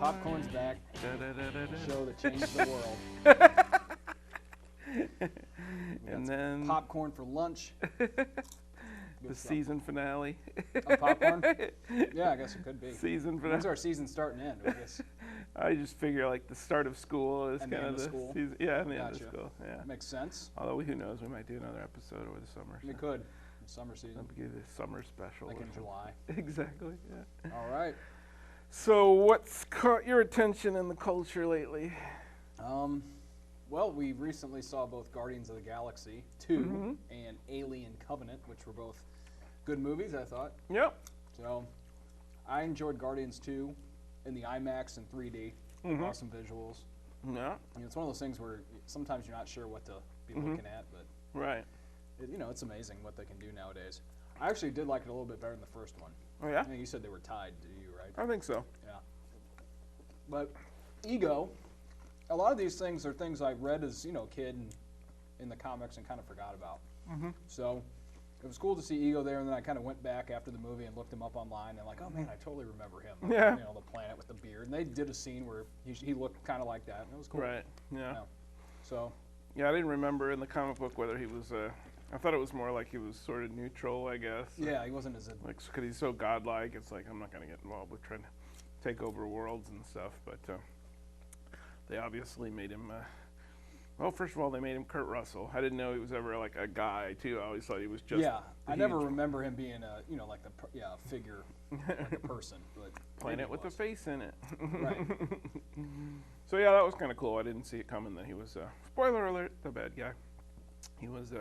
Popcorn's back. Show that changed the world. And then popcorn for lunch. The season finale. Popcorn? Yeah, I guess it could be. Season finale. When's our season start and end? I guess. I just figure like the start of school is and kind of the school. season. Yeah, and the end of school. Yeah. Makes sense. Although who knows, we might do another episode over the summer. We could. Summer season. Maybe do the summer special. Like in July. Exactly. Yeah. All right. So what's caught your attention in the culture lately? Well, we recently saw both Guardians of the Galaxy 2 and Alien Covenant, which were both good movies, I thought. Yep. So I enjoyed Guardians 2 in the IMAX and 3D. Awesome visuals. Yeah. It's one of those things where sometimes you're not sure what to be looking at, but right. It's amazing what they can do nowadays. I actually did like it a little bit better than the first one. Oh, yeah? I think you said they were tied to you, right? I think so. Yeah. But Ego, a lot of these things are things I read as, a kid and in the comics and kind of forgot about. So it was cool to see Ego there, and then I kind of went back after the movie and looked him up online, and like, oh man, I totally remember him. Yeah. The planet with the beard. And they did a scene where he looked kind of like that, and it was cool. Right, yeah. So. Yeah, I didn't remember in the comic book whether he was, I thought it was more like he was sort of neutral, I guess. Yeah, he wasn't as like, because he's so godlike, it's like, I'm not going to get involved with trying to take over worlds and stuff, but they obviously made him, well, first of all, they made him Kurt Russell. I didn't know he was ever like a guy, too. I always thought he was just I never remember him being a, like a figure, like a person. But planet with a face in it. Right. So, yeah, that was kind of cool. I didn't see it coming that he was, spoiler alert, the bad guy. He was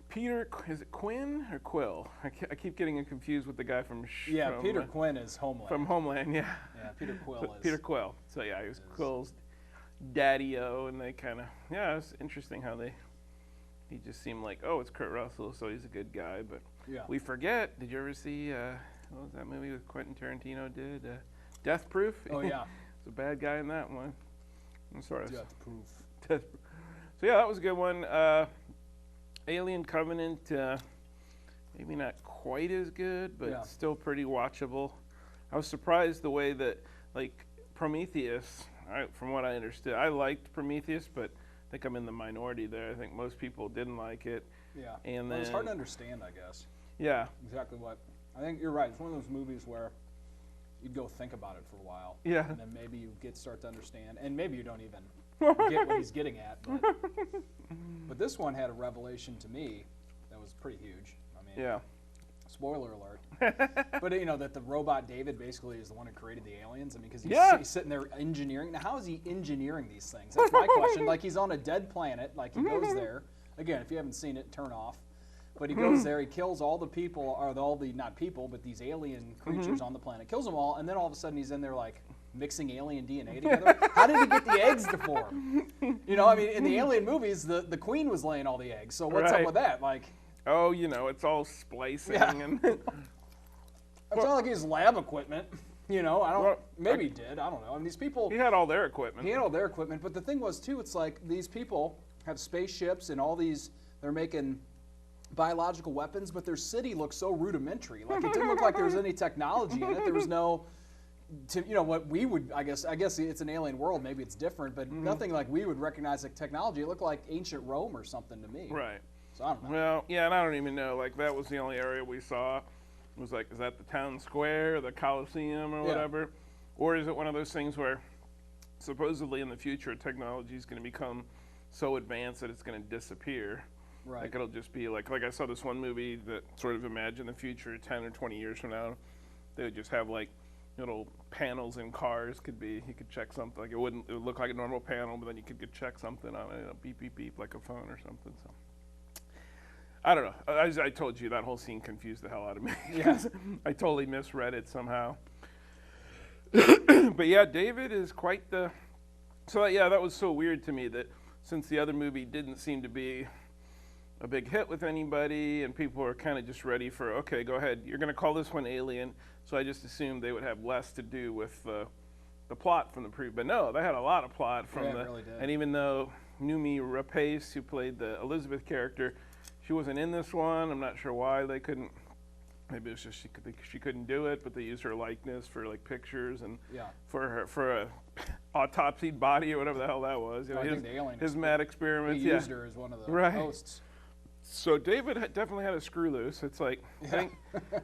Peter, is it Quinn or Quill? I keep getting him confused with the guy from Peter Quinn is Homeland. From Homeland, yeah. Yeah, Peter Quill is. Peter Quill. So, yeah, he was Quill's daddy-o, and they kind of, it's interesting how he just seemed like, oh, it's Kurt Russell, so he's a good guy, but we forget, did you ever see, what was that movie with Quentin Tarantino did? Death Proof? Oh, yeah. He's a bad guy in that one. Death Proof. So, yeah, that was a good one. Alien Covenant, maybe not quite as good, but still pretty watchable. I was surprised the way that, like, Prometheus, from what I understood, I liked Prometheus, but I think I'm in the minority there. I think most people didn't like it. Yeah, and then, it's hard to understand, I guess. Yeah. Exactly what. I think you're right. It's one of those movies where you'd go think about it for a while. Yeah. And then maybe you start to understand, and maybe you don't even get what he's getting at. But this one had a revelation to me that was pretty huge. I mean, spoiler alert. But that the robot David basically is the one who created the aliens. I mean, because he's sitting there engineering. Now, how is he engineering these things? That's my question. Like, he's on a dead planet. Like, he goes there. Again, if you haven't seen it, turn off. But he goes there, he kills all the people, or all the, not people, but these alien creatures on the planet. Kills them all, and then all of a sudden he's in there, like, mixing alien DNA together. How did he get the eggs to form? I mean, in the alien movies, the queen was laying all the eggs. So what's up with that? Like, oh, it's all splicing. And it's not like he's lab equipment. Maybe he did. I don't know. I mean, these people. He had all their equipment. He had all their equipment. But the thing was, too, it's like these people have spaceships and all these, they're making biological weapons, but their city looks so rudimentary. Like, it didn't look like there was any technology in it. There was no, what we would, I guess it's an alien world, maybe it's different, but nothing like we would recognize like technology. It looked like ancient Rome or something to me. Right. So I don't know. Well, yeah, and I don't even know. Like, that was the only area we saw. It was like, is that the town square, the Coliseum, or whatever? Or is it one of those things where supposedly in the future technology is going to become so advanced that it's going to disappear? Right. Like, it'll just be like I saw this one movie that sort of imagined the future 10 or 20 years from now. They would just have like little panels in cars. You could check something. Like, it would look like a normal panel, but then you could check something on it, beep, beep, beep, like a phone or something. So I don't know. As I told you, that whole scene confused the hell out of me. Yes. I totally misread it somehow. But yeah, David is quite the. So yeah, that was so weird to me that since the other movie didn't seem to be a big hit with anybody, and people were kind of just ready for, okay, go ahead, you're going to call this one Alien, so I just assumed they would have less to do with the plot from the previous. But no, they had a lot of plot from it really did. And even though Noomi Rapace, who played the Elizabeth character, she wasn't in this one. I'm not sure why they couldn't maybe it was just she couldn't do it, but they used her likeness for like pictures and Yeah. for a autopsied body or whatever the hell that was. You know, I think the alien his mad experiments. He used her as one of the Right. hosts. So David definitely had a screw loose. It's like,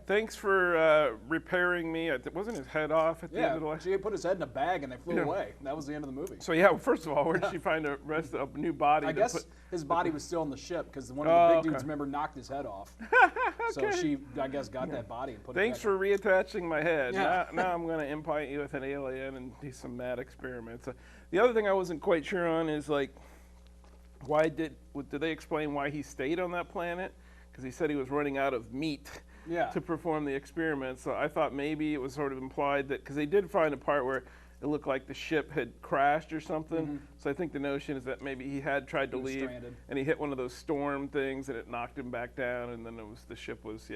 thanks for repairing me. Wasn't his head off at the end of the life? She put his head in a bag and they flew away. That was the end of the movie. So yeah, well, first of all, where did she find a new body? I guess his body was still on the ship because one of the big dudes, remember, knocked his head off. So she, I guess, got that body and put it Thanks back for reattaching my head. Yeah. Now I'm going to implant you with an alien and do some mad experiments. The other thing I wasn't quite sure on is like, did they explain why he stayed on that planet? Because he said he was running out of meat to perform the experiment. So I thought maybe it was sort of implied that, because they did find a part where it looked like the ship had crashed or something. Mm-hmm. So I think the notion is that maybe he had tried to leave and he hit one of those storm things and it knocked him back down, and then the ship was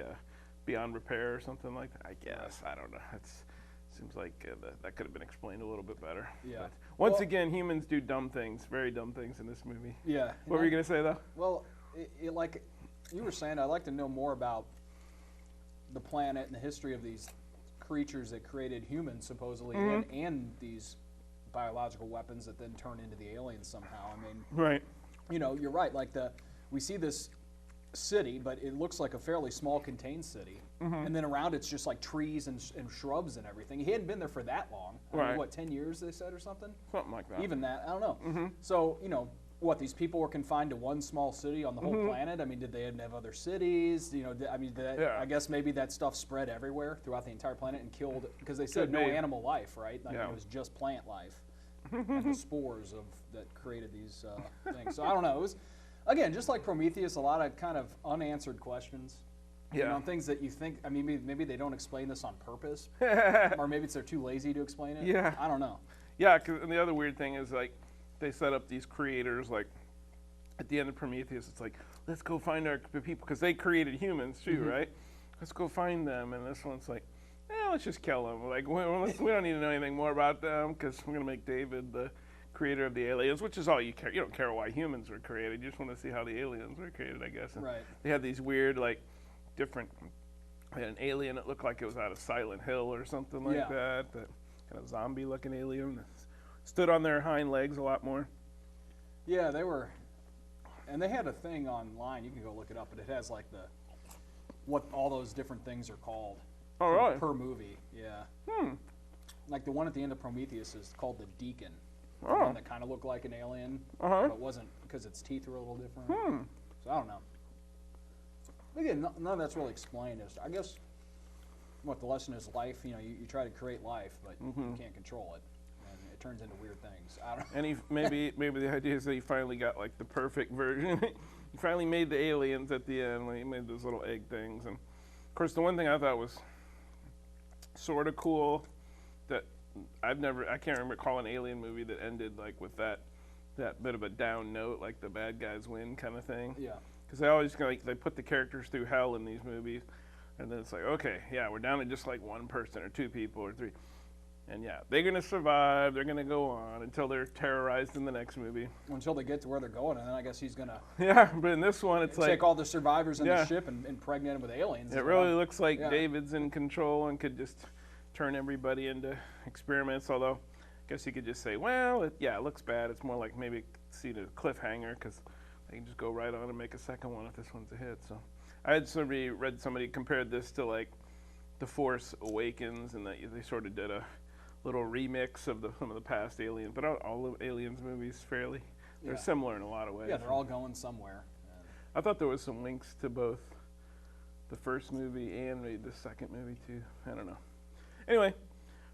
beyond repair or something like that. I guess. I don't know. Seems like that could have been explained a little bit better. Yeah. But once again, humans do dumb things, very dumb things in this movie. Yeah. What were you going to say, though? Well, like you were saying, I'd like to know more about the planet and the history of these creatures that created humans, supposedly, and these biological weapons that then turn into the aliens somehow. I mean, right. You know, you're right. Like we see this city, but it looks like a fairly small contained city. And then around it's just like trees and shrubs and everything. He hadn't been there for that long. I mean, what, 10 years they said or something? Something like that. Even that, I don't know. So, you know, what, these people were confined to one small city on the whole planet? I mean, did they have other cities? You know, I guess maybe that stuff spread everywhere throughout the entire planet and killed, because they said no animal life, right? Like it was just plant life and the spores that created these things. So I don't know. It was, again, just like Prometheus, a lot of kind of unanswered questions. You know, things that you think, I mean, maybe they don't explain this on purpose, or maybe they're too lazy to explain it. Yeah. I don't know. Yeah, and the other weird thing is, like, they set up these creators, like, at the end of Prometheus, it's like, let's go find our people, because they created humans too, right? Let's go find them, and this one's like, let's just kill them. Like, we don't need to know anything more about them, because we're going to make David the creator of the aliens, which is all you care. You don't care why humans were created. You just want to see how the aliens were created, I guess. And they had these weird, like, different, an alien that looked like it was out of Silent Hill or something like that kind of zombie-looking alien that stood on their hind legs a lot more. Yeah, they were, and they had a thing online, you can go look it up, but it has like what all those different things are called per movie. Like the one at the end of Prometheus is called the Deacon, the one that kind of looked like an alien, but wasn't, because its teeth were a little different. So I don't know. Again, none of that's really explained. I guess what the lesson is life. You know, you try to create life, but you can't control it, and it turns into weird things. I don't know. And maybe the idea is that he finally got like the perfect version. He finally made the aliens at the end. Like, he made those little egg things, and of course, the one thing I thought was sort of cool that I can't recall an alien movie that ended like with that bit of a down note, like the bad guys win kind of thing. Yeah. Because they always they put the characters through hell in these movies, and then it's like, okay, we're down to just like one person or two people or three, and they're gonna survive. They're gonna go on until they're terrorized in the next movie. Until they get to where they're going, and then I guess he's gonna. Yeah, but in this one, it's like take all the survivors in the ship and impregnate them with aliens. It really looks like David's in control and could just turn everybody into experiments. Although, I guess you could just say, well, it looks bad. It's more like maybe see the cliffhanger, because they can just go right on and make a second one if this one's a hit. So I had read somebody compared this to like The Force Awakens, and that they sort of did a little remix of some of the past Aliens, but all of Aliens movies they're similar in a lot of ways. Yeah, they're all going somewhere. I thought there was some links to both the first movie and maybe the second movie too. I don't know. Anyway,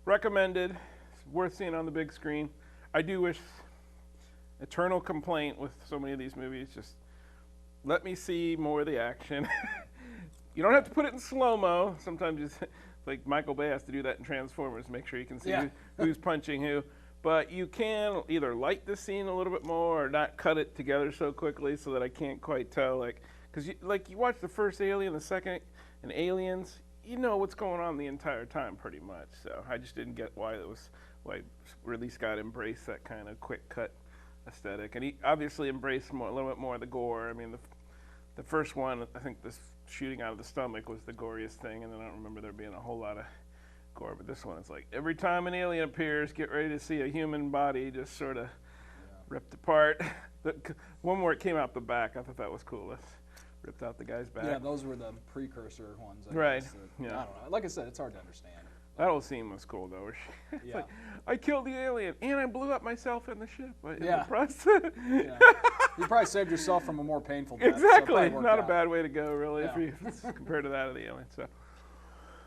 recommended. It's worth seeing on the big screen. I do wish, eternal complaint with so many of these movies, just let me see more of the action. You don't have to put it in slow-mo. Sometimes it's like Michael Bay has to do that in Transformers, make sure you can see who's punching who. But you can either light the scene a little bit more or not cut it together so quickly so that I can't quite tell. Because you watch the first Alien, the second, and Aliens, you know what's going on the entire time pretty much. So I just didn't get why Ridley Scott embraced that kind of quick cut aesthetic, and he obviously embraced a little bit more of the gore. I mean, the first one, I think this shooting out of the stomach was the goriest thing, and then I don't remember there being a whole lot of gore. But this one, it's like every time an alien appears, get ready to see a human body just sort of ripped apart. The one where it came out the back, I thought that was coolest. Ripped out the guy's back. Yeah, those were the precursor ones. I Right. guess, that, Yeah. I don't know. Like I said, it's hard to understand. That whole scene was cool, though. It's Yeah. like, I killed the alien, and I blew up myself in the ship. In Yeah. the process. Yeah. You probably saved yourself from a more painful death. Exactly. So Not a bad way to go, really, Yeah. if it's compared to that of the alien. So,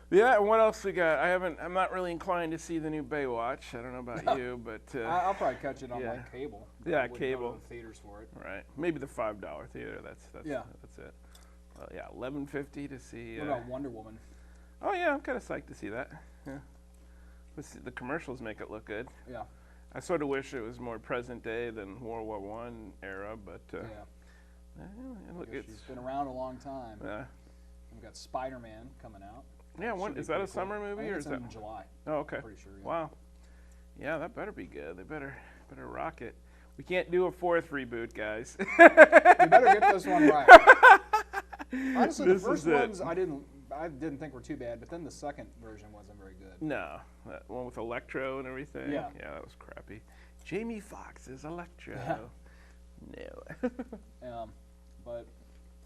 yeah. And what else we got? I'm not really inclined to see the new Baywatch. I don't know about you, but I'll probably catch it on yeah. like cable. Yeah, I wouldn't go cable. to the theaters for it. Right. Maybe the $5 theater. That's Yeah. That's it. Yeah, $11.50 to see. What about Wonder Woman? Oh yeah, I'm kind of psyched to see that. Yeah. The commercials make it look good. Yeah. I sort of wish it was more present day than World War I era, but look, She's been around a long time. Yeah. We've got Spider-Man coming out. Yeah, is that a summer movie or is that in July? Oh, okay. I'm pretty sure. Yeah. Wow. Yeah, that better be good. They better rock it. We can't do a fourth reboot, guys. You better get this one right. Honestly, the first ones I didn't think were too bad, but then the second version wasn't very good. No, that one with Electro and everything. Yeah. Yeah, that was crappy. Jamie Foxx is Electro. Yeah. No. But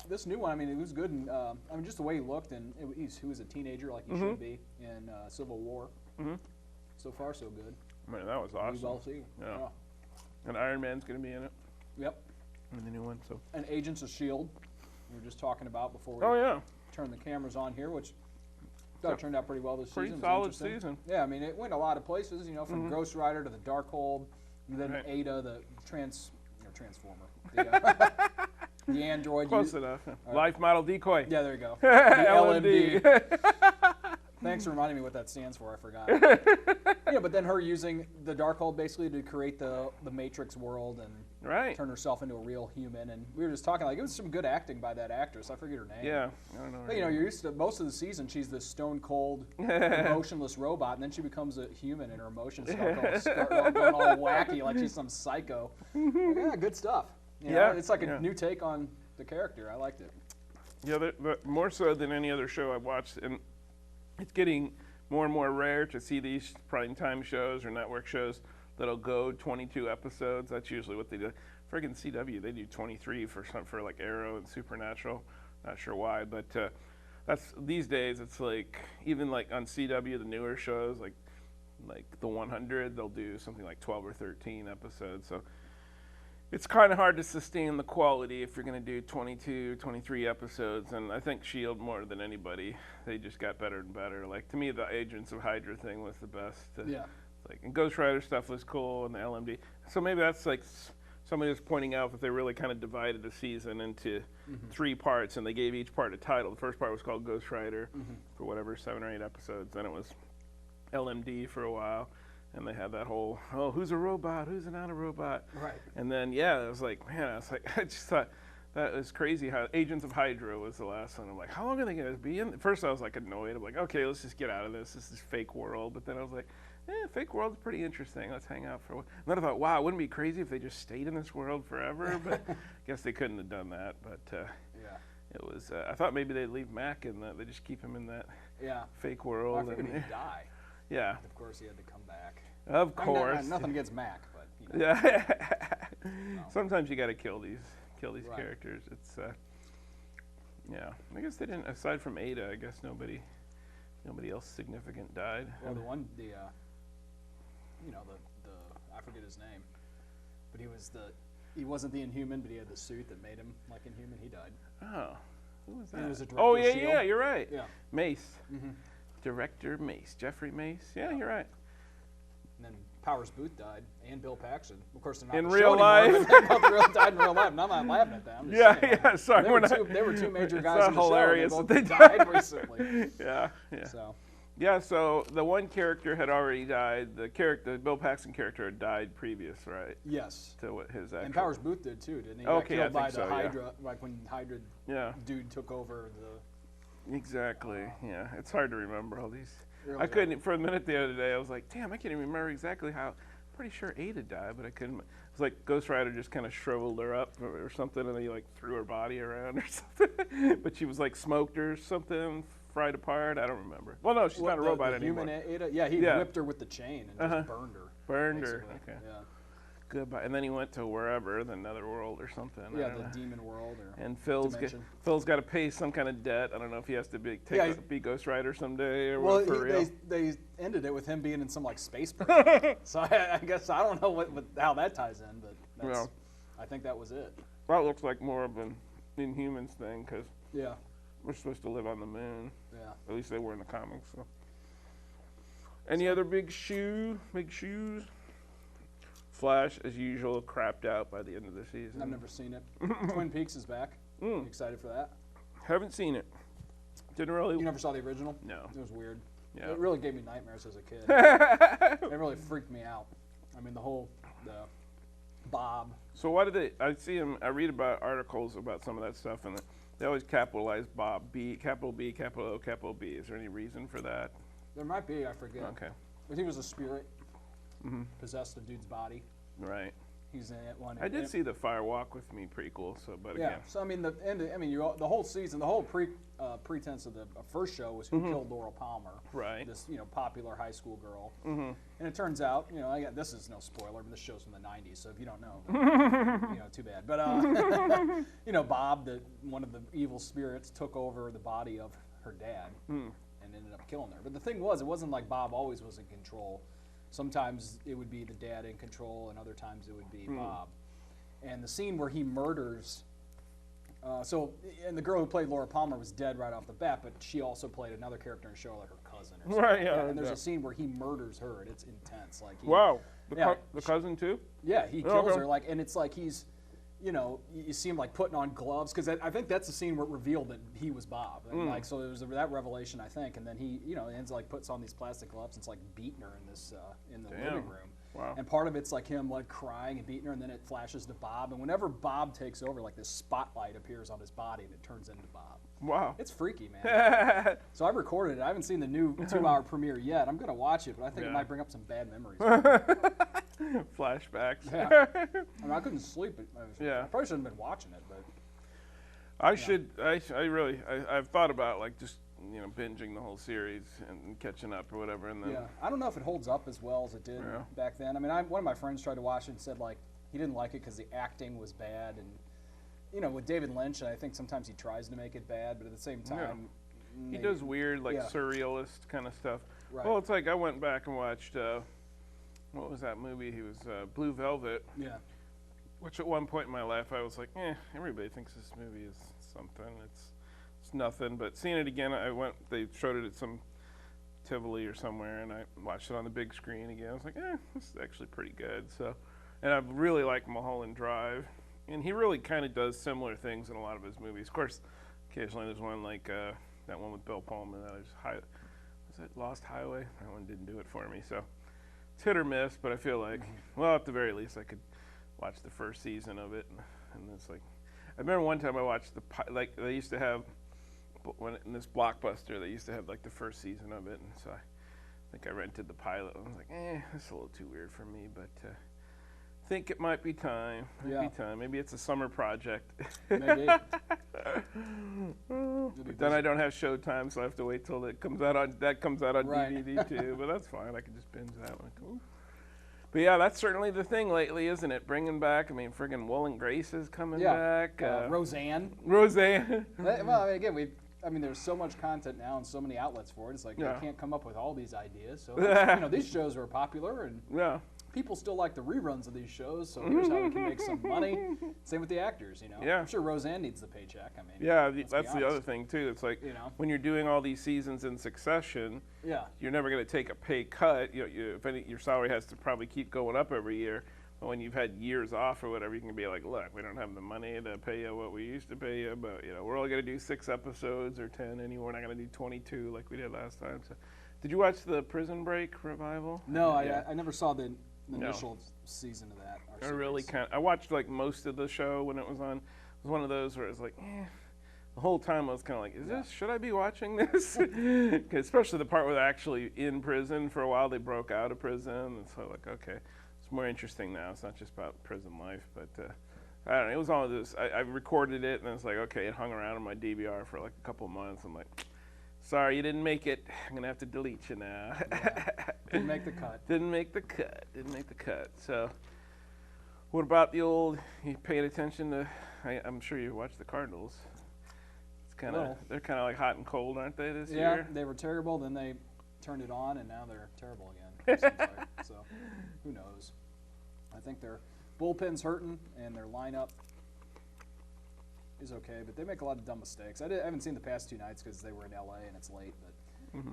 this new one, I mean, it was good. And, I mean, just the way he looked, and he was a teenager like he should be in Civil War. Mhm. So far, so good. Man, that was We awesome. will see. Yeah. And Iron Man's going to be in it. Yep. In the new one. So. And Agents of S.H.I.E.L.D. we were just talking about before we turned the cameras on here, which turned out pretty well this season. Pretty solid season. Yeah, I mean, it went a lot of places, from Ghost Rider to the Darkhold, and then Ada, the Transformer. The android. Close enough. Life model decoy. Yeah, there you go. LMD. Thanks for reminding me what that stands for. I forgot. Yeah, but then her using the Darkhold basically to create the Matrix world and turn herself into a real human. And we were just talking it was some good acting by that actress. I forget her name. Yeah, I don't know. But, you're used to most of the season. She's this stone cold, emotionless robot, and then she becomes a human, and her emotions start going all wacky, like she's some psycho. Yeah, good stuff. It's like a new take on the character. I liked it. Yeah, more so than any other show I've watched, and it's getting more and more rare to see these prime time shows or network shows that'll go 22 episodes. That's usually what they do. Friggin' CW, they do 23 for like Arrow and Supernatural. Not sure why, but that's these days. It's like even like on CW, the newer shows like the 100, they'll do something like 12 or 13 episodes. So it's kind of hard to sustain the quality if you're going to do 22, 23 episodes, and I think S.H.I.E.L.D. more than anybody, they just got better and better. Like, to me, the Agents of Hydra thing was the best. And Ghost Rider stuff was cool, and the LMD. So maybe that's like somebody was pointing out that they really kind of divided the season into 3 parts, and they gave each part a title. The first part was called Ghost Rider for whatever, 7 or 8 episodes. Then it was LMD for a while. And they had that whole, who's a robot? Who's not a robot? Right. And then, it was like, I just thought that was crazy how Agents of Hydra was the last one. I'm like, how long are they going to be in? At first, I was like annoyed. I'm like, okay, let's just get out of this. This is fake world. But then I was like, fake world's pretty interesting. Let's hang out for a while. And then I thought, wow, it wouldn't be crazy if they just stayed in this world forever. But I guess they couldn't have done that. But it was, I thought maybe they'd leave Mac in that. They just keep him in that fake world. Well, I figured he'd die. Yeah. Of course, he had to come back. Of course. Nothing against Mac, but yeah. Sometimes you got to kill these characters. It's I guess they didn't. Aside from Ada, I guess nobody else significant died. Well, the one, I forget his name, but he wasn't the Inhuman, but he had the suit that made him like Inhuman. He died. Oh, who was that? He was a director of S.H.I.E.L.D. yeah, you're right. Yeah. Mace. Director Mace, Jeffrey Mace. Yeah, you're right. And then Powers Booth died, and Bill Paxton. Of course, they're not in the real show life. Anymore, but they both died in real life. And I'm not laughing at that. I'm just saying, sorry, they were two major guys in the hilarious show. They both both died recently. So the one character had already died. The Bill Paxton character had died previous, right? Yes. To what his actual. And Powers Booth did too, didn't he? He Okay, got killed by I think the so, Hydra, like when Hydra dude took over the. Exactly. Yeah, it's hard to remember all these. Really I couldn't for a minute the other day. I was like, damn, I can't even remember exactly how pretty sure Ada died, but I couldn't. It's like Ghost Rider just kind of shriveled her up or something, and then he like threw her body around or something. But she was like smoked or something, fried apart. I don't remember. Well, no, she's not a robot anymore. Human Ada? Yeah, he whipped her with the chain and just burned her. Burned her. Basically. Okay. Yeah. Goodbye. And then he went to wherever, the Netherworld or something. Yeah, the demon world. And Phil's got to pay some kind of debt. I don't know if he has to be Ghost Rider someday or what, for real. They ended it with him being in some like space program. So I guess I don't know how that ties in, but that's, I think that was it. That looks like more of an Inhumans thing because we're supposed to live on the moon. Yeah. At least they were in the comics. So. Any other big shoes? Flash, as usual, crapped out by the end of the season. I've never seen it. Twin Peaks is back. You excited for that? Haven't seen it. Didn't really. You never saw the original? No. It was weird. Yeah. It really gave me nightmares as a kid. It really freaked me out. I mean, the Bob. So why did they? I read about articles about some of that stuff, and they always capitalize Bob, capital B, capital O, capital B. Is there any reason for that? There might be. I forget. Okay. But he was a spirit. Possessed a dude's body. Right. He's in it one. I did see the Fire Walk with Me prequel, but yeah. Again. So I mean, the whole season, the whole pretense of the first show was who killed Laura Palmer. Right. This popular high school girl. And it turns out, this is no spoiler, but this show's from the '90s, so if you don't know, too bad. But Bob, one of the evil spirits, took over the body of her dad and ended up killing her. But the thing was, it wasn't like Bob always was in control. Sometimes it would be the dad in control, and other times it would be Bob. And the scene where he murders, and the girl who played Laura Palmer was dead right off the bat, but she also played another character in the show, like her cousin or something. Right, yeah. And there's a scene where he murders her, and it's intense. Like the cousin too? Yeah, he kills her, and it's like he's, you see him like putting on gloves, because I think that's the scene where it revealed that he was Bob. And so there was that revelation, I think, and then he, ends like puts on these plastic gloves and it's like beating her in this in the living room. Wow. And part of it's like him like crying and beating her, and then it flashes to Bob. And whenever Bob takes over, like this spotlight appears on his body and it turns into Bob. Wow. It's freaky, man. So I recorded it. I haven't seen the new 2-hour premiere yet. I'm gonna watch it, but I think it might bring up some bad memories. Flashbacks. Yeah. I mean, I couldn't sleep. I probably shouldn't have been watching it, but I've thought about like just binging the whole series and catching up or whatever, and then I don't know if it holds up as well as it did back then. I mean, one of my friends tried to watch it and said like he didn't like it because the acting was bad, and with David Lynch, I think sometimes he tries to make it bad, but at the same time he does weird surrealist kind of stuff. Right. Well, it's like I went back and watched what was that movie? He was Blue Velvet. Yeah. Which at one point in my life I was like, everybody thinks this movie is something. It's nothing. But seeing it again, they showed it at some Tivoli or somewhere, and I watched it on the big screen again. I was like, this is actually pretty good. So, and I really like Mulholland Drive, and he really kind of does similar things in a lot of his movies. Of course, occasionally there's one like that one with Bill Pullman. Was it Lost Highway? That one didn't do it for me. So it's hit or miss, but I feel like, well, at the very least, I could watch the first season of it, and it's like, I remember one time I watched they used to have, in this Blockbuster, they used to have like the first season of it, and so I think I rented the pilot. I was like, this is a little too weird for me, but I think it might be time. Maybe it's a summer project. Maybe. But then I don't have Showtime, so I have to wait till it comes out on DVD too. But that's fine. I can just binge that one. Cool. But yeah, that's certainly the thing lately, isn't it? Bringing back, friggin' Will and Grace is coming back. Roseanne. Well, again, there's so much content now and so many outlets for it. It's like they can't come up with all these ideas. So these shows are popular, and people still like the reruns of these shows. So here's how we can make some money. Same with the actors. I'm sure Roseanne needs the paycheck. That's the other thing too. It's like when you're doing all these seasons in succession, you're never going to take a pay cut. Your salary has to probably keep going up every year. But when you've had years off or whatever, you can be like, look, we don't have the money to pay you what we used to pay you, but we're only going to do 6 episodes or 10 anymore. We're not going to do 22 like we did last time. So, did you watch the Prison Break revival? No, I never saw the initial season of that. I watched like most of the show when it was on. It was one of those where it was like, the whole time I was kind of like, should I be watching this? Especially the part where they're actually in prison. For a while they broke out of prison, and so like, okay. it's more interesting now. It's not just about prison life, but I don't know. It was all this. I recorded it, and it's like, okay, it hung around on my DVR for like a couple of months. I'm like, sorry, you didn't make it. I'm gonna have to delete you now. Yeah. Didn't make the cut. Didn't make the cut. So, what about the old? You paid attention to? I'm sure you watched the Cardinals. It's kind of they're kind of like hot and cold, aren't they this year? Yeah, they were terrible. Then they turned it on, and now they're terrible again. It seems like. So, who knows? I think their bullpen's hurting, and their lineup is okay, but they make a lot of dumb mistakes. I haven't seen the past 2 nights because they were in LA and it's late, but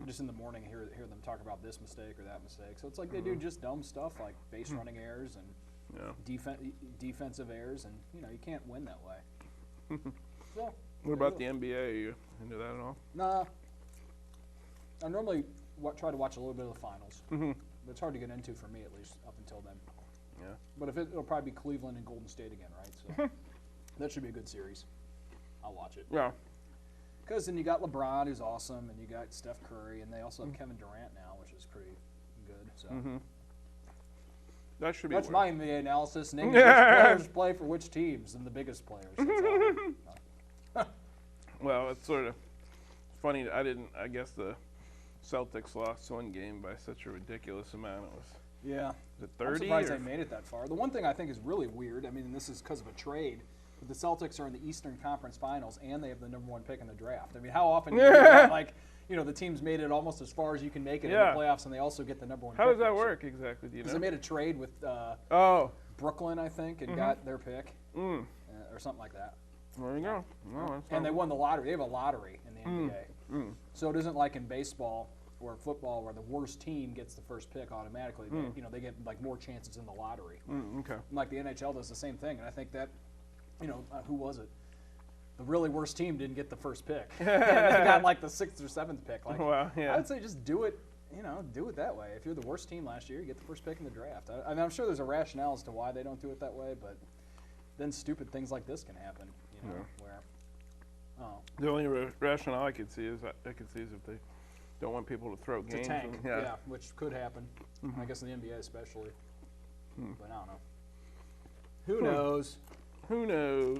just in the morning, hear them talk about this mistake or that mistake. So it's like they do just dumb stuff like base running errors and defensive errors, and you can't win that way. So, what about the NBA? Are you into that at all? Nah. I normally try to watch a little bit of the finals, but it's hard to get into for me at least up until then. Yeah. But it'll probably be Cleveland and Golden State again, right? So that should be a good series. I'll watch it. Yeah. Because then you got LeBron, who's awesome, and you got Steph Curry, and they also have Kevin Durant now, which is pretty good. So that should be. That's my NBA analysis. Name which players play for which teams and the biggest players. That's all. Well, it's sort of funny. I guess the Celtics lost one game by such a ridiculous amount. It was. Yeah. Was it 30? I'm surprised they made it that far. The one thing I think is really weird, I mean, and this is because of a trade, but the Celtics are in the Eastern Conference Finals and they have the #1 pick in the draft. I mean, how often do you do that? Like, the team's made it almost as far as you can make it in the playoffs, and they also get the #1 pick. How does that work exactly? Do you know? Because they made a trade with Brooklyn, I think, and got their pick or something like that. There you go. No, and they won the lottery. They have a lottery in the NBA. So it isn't like in baseball or football where the worst team gets the first pick automatically. They get like more chances in the lottery. Okay. And like the NHL does the same thing, and I think that, who was it? The really worst team didn't get the first pick. And they got like the 6th or 7th pick. Like, I would say just do it. Do it that way. If you're the worst team last year, you get the first pick in the draft. I mean, I'm sure there's a rationale as to why they don't do it that way, but then stupid things like this can happen. Where the only rationale I could see is if they don't want people to throw games. Tank, which could happen. I guess in the NBA especially. But I don't know. Who knows? Who knows?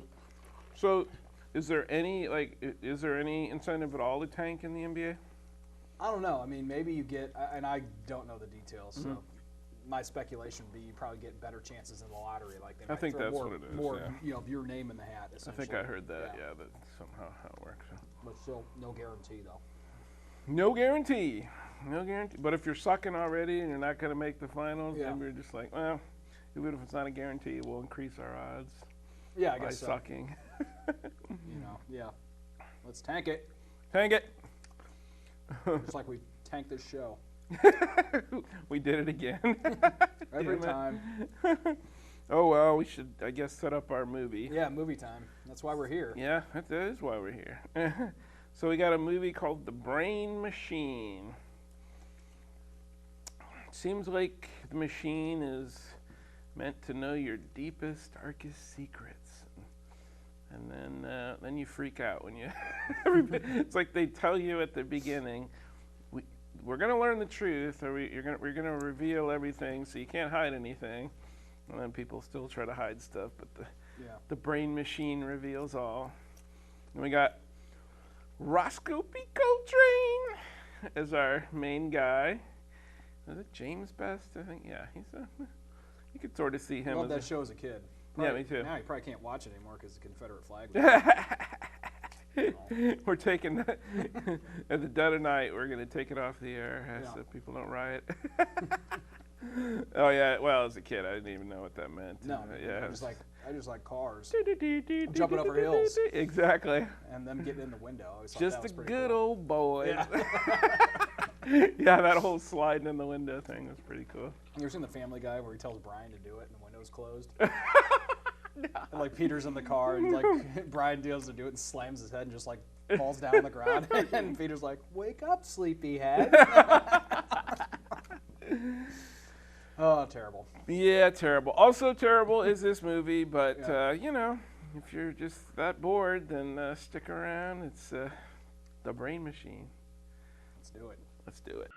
So, is there any incentive at all to tank in the NBA? I don't know. I mean, maybe you get, and I don't know the details. So, my speculation would be you probably get better chances in the lottery. Like they might think throw that's more, what it is. More, of your name in the hat. I think I heard that. Yeah, that somehow how it works. So. But still, no guarantee though. No guarantee. But if you're sucking already and you're not going to make the finals, then we're just like, well, even if it's not a guarantee, we'll increase our odds. Yeah, I guess so. By sucking. Let's tank it. Tank it. Just like we tanked this show. We did it again. Every time. Oh, well, we should, I guess, set up our movie. Yeah, movie time. That's why we're here. Yeah, that is why we're here. So we got a movie called The Brain Machine. Seems like the machine is meant to know your deepest, darkest secrets. And then you freak out when you... It's like they tell you at the beginning, we're going to learn the truth, or we're going to reveal everything, so you can't hide anything. And then people still try to hide stuff, but the brain machine reveals all. And we got Roscoe P. Coltrane as our main guy. Is it James Best? I think, you could sort of see him. I loved that show as a kid. Yeah, me too. Now you probably can't watch it anymore because the Confederate flag was We're taking that at the dead of night. We're going to take it off the air so people don't riot. Oh yeah, well as a kid I didn't even know what that meant. No, I just like cars. I'm jumping over hills. Exactly. And them getting in the window. Just a good cool. old boy. Yeah. Yeah, that whole sliding in the window thing was pretty cool. You ever seen the Family Guy where he tells Brian to do it and the window's closed? No. And like Peter's in the car and like Brian deals to do it and slams his head and just like falls down on the ground and Peter's like, "Wake up, sleepyhead." Oh, terrible. Yeah, terrible. Also terrible is this movie, but if you're just that bored, then stick around. It's The Brain Machine. Let's do it. Let's do it.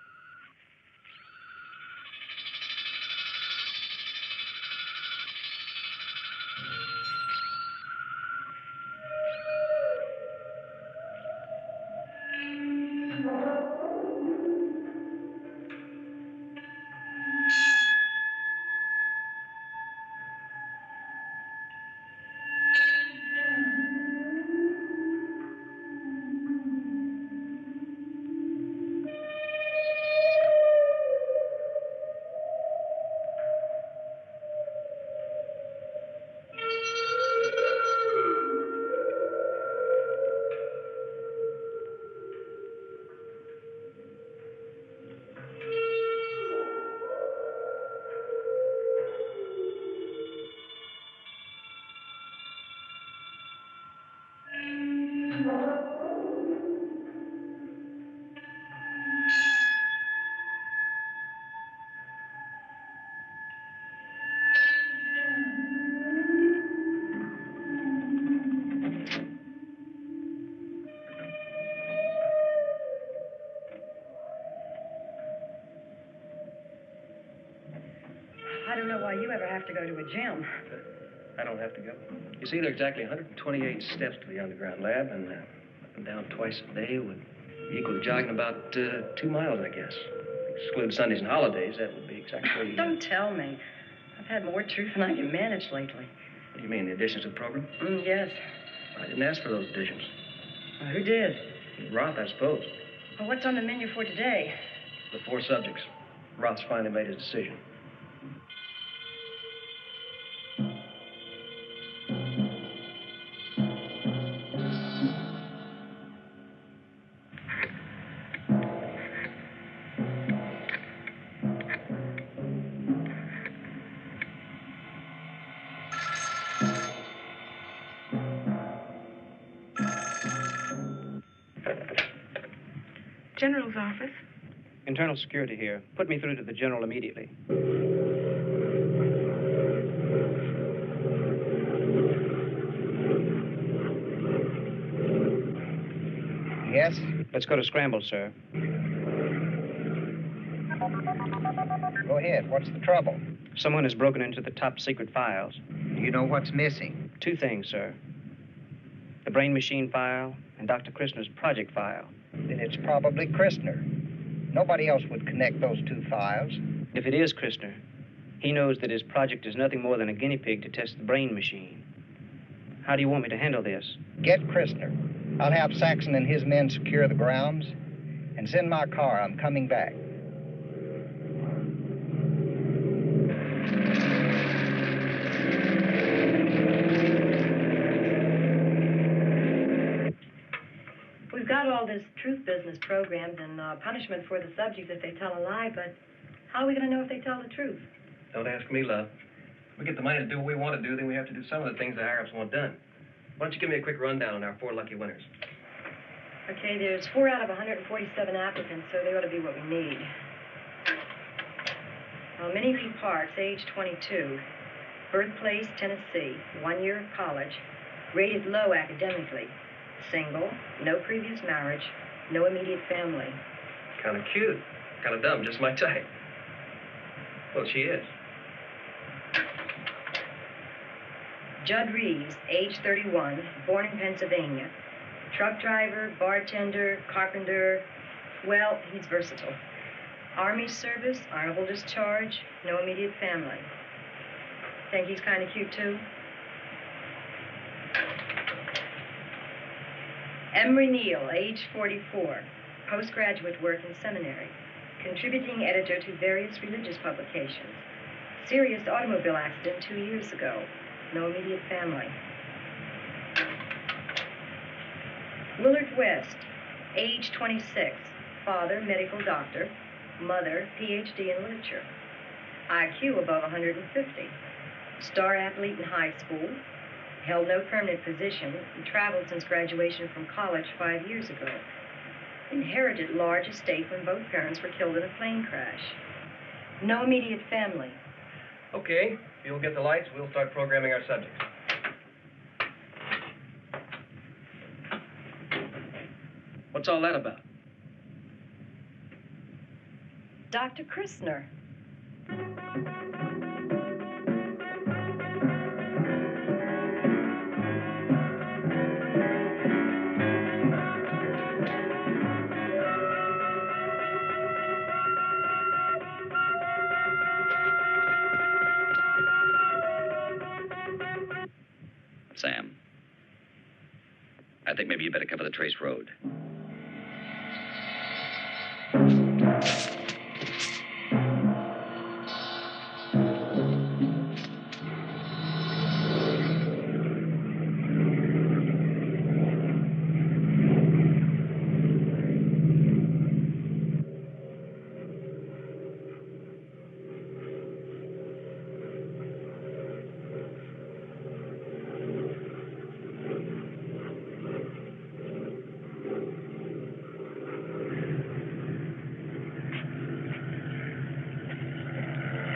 I don't know why you ever have to go to a gym. I don't have to go. You see, there are exactly 128 steps to the underground lab, and up and down twice a day would equal to jogging about 2 miles, I guess. Exclude Sundays and holidays, that would be exactly... Don't tell me. I've had more truth than I can manage lately. What do you mean, the additions to the program? Yes. I didn't ask for those additions. Well, who did? Roth, I suppose. Well, what's on the menu for today? The 4 subjects. Roth's finally made his decision. General's office. Internal security here. Put me through to the general immediately. Yes? Let's go to scramble, sir. Go ahead. What's the trouble? Someone has broken into the top secret files. Do you know what's missing? 2 things, sir. The brain machine file and Dr. Christner's project file. Then it's probably Christner. Nobody else would connect those 2 files. If it is Christner, he knows that his project is nothing more than a guinea pig to test the brain machine. How do you want me to handle this? Get Christner. I'll have Saxon and his men secure the grounds. And send my car. I'm coming back. We've got all this truth business programmed and punishment for the subjects if they tell a lie, but how are we going to know if they tell the truth? Don't ask me, love. If we get the money to do what we want to do, then we have to do some of the things the higher-ups want done. Why don't you give me a quick rundown on our 4 lucky winners? Okay, there's 4 out of 147 applicants, so they ought to be what we need. Minnie P. Parks, age 22, birthplace Tennessee, 1 year of college, rated low academically, single, no previous marriage, no immediate family. Kind of cute. Kind of dumb, just my type. Well, she is. Judd Reeves, age 31, born in Pennsylvania. Truck driver, bartender, carpenter. Well, he's versatile. Army service, honorable discharge, no immediate family. Think he's kind of cute, too? Emery Neal, age 44, postgraduate work in seminary, contributing editor to various religious publications. Serious automobile accident 2 years ago. No immediate family. Willard West, age 26, father, medical doctor, mother, PhD in literature. IQ above 150. Star athlete in high school. Held no permanent position and traveled since graduation from college 5 years ago. Inherited large estate when both parents were killed in a plane crash. No immediate family. Okay, if you'll get the lights, we'll start programming our subjects. What's all that about? Dr. Christner. Sam, I think maybe you better cover the Trace Road.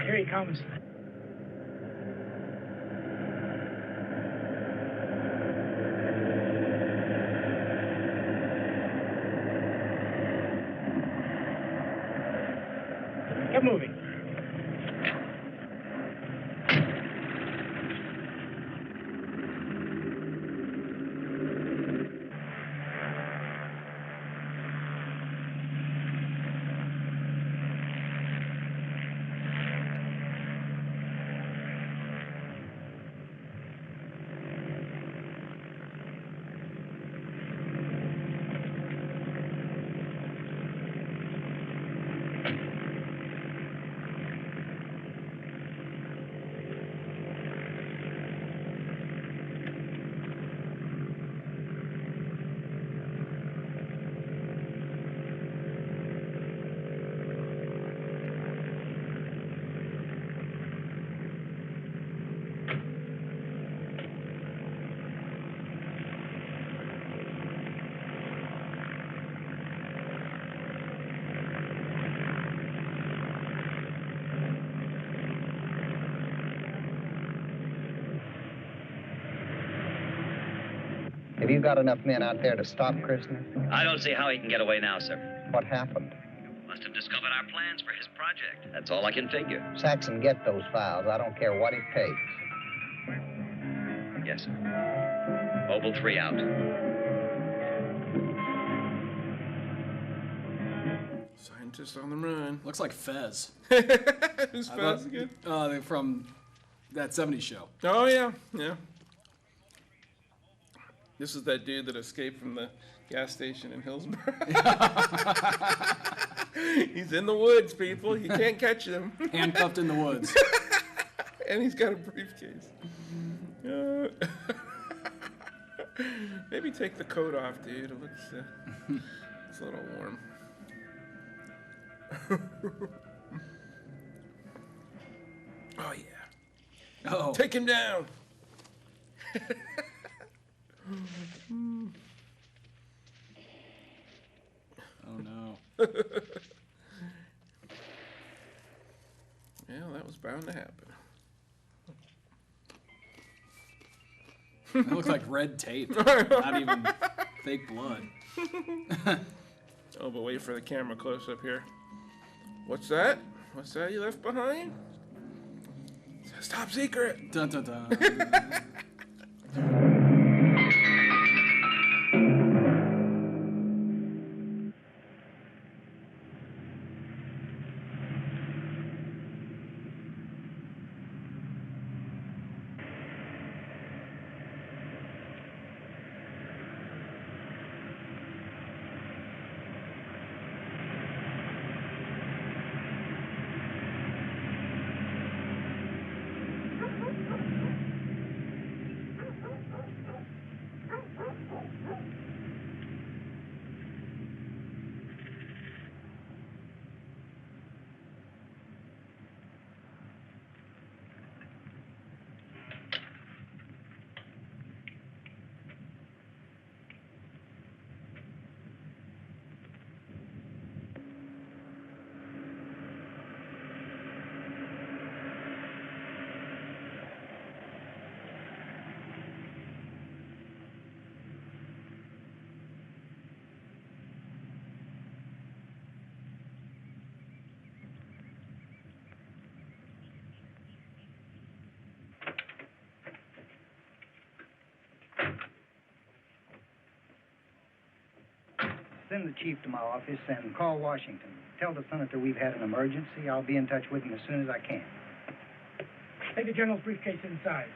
Here he comes. Get moving. Have you got enough men out there to stop Christner? I don't see how he can get away now, sir. What happened? Must have discovered our plans for his project. That's all I can figure. Saxon, get those files. I don't care what it takes. Yes, sir. Mobile 3 out. Scientist on the run. Looks like Fez. Who's Fez again? From that 70s show. Oh, yeah, yeah. This is that dude that escaped from the gas station in Hillsborough. He's in the woods, people. You can't catch him. Handcuffed in the woods. And he's got a briefcase. Maybe take the coat off, dude. It looks it's a little warm. Oh, yeah. Oh. Take him down. Oh, no. Well, that was bound to happen. That looks like red tape. Not even fake blood. Oh, but wait for the camera close up here. What's that? What's that you left behind? It's a top secret. Dun, dun, dun. Send the chief to my office and call Washington. Tell the senator we've had an emergency. I'll be in touch with him as soon as I can. Take the general's briefcase inside.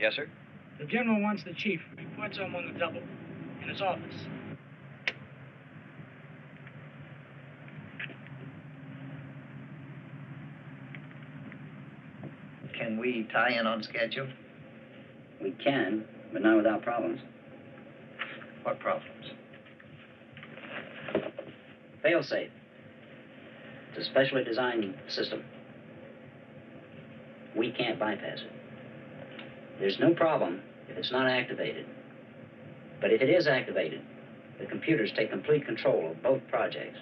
Yes, sir? The general wants the chief. Reports on the double in his office. Can we tie in on schedule? We can, but not without problems. What problems? Failsafe. It's a specially designed system. We can't bypass it. There's no problem if it's not activated. But if it is activated, the computers take complete control of both projects,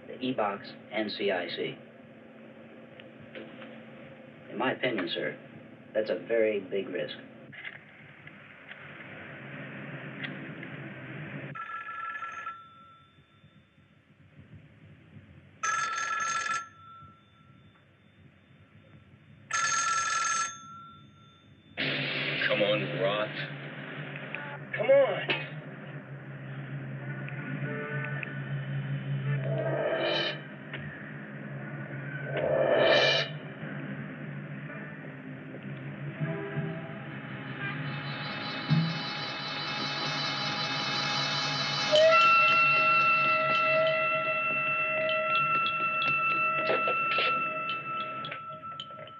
the E-Box and CIC. In my opinion, sir, that's a very big risk. Come on, Roth. Come on.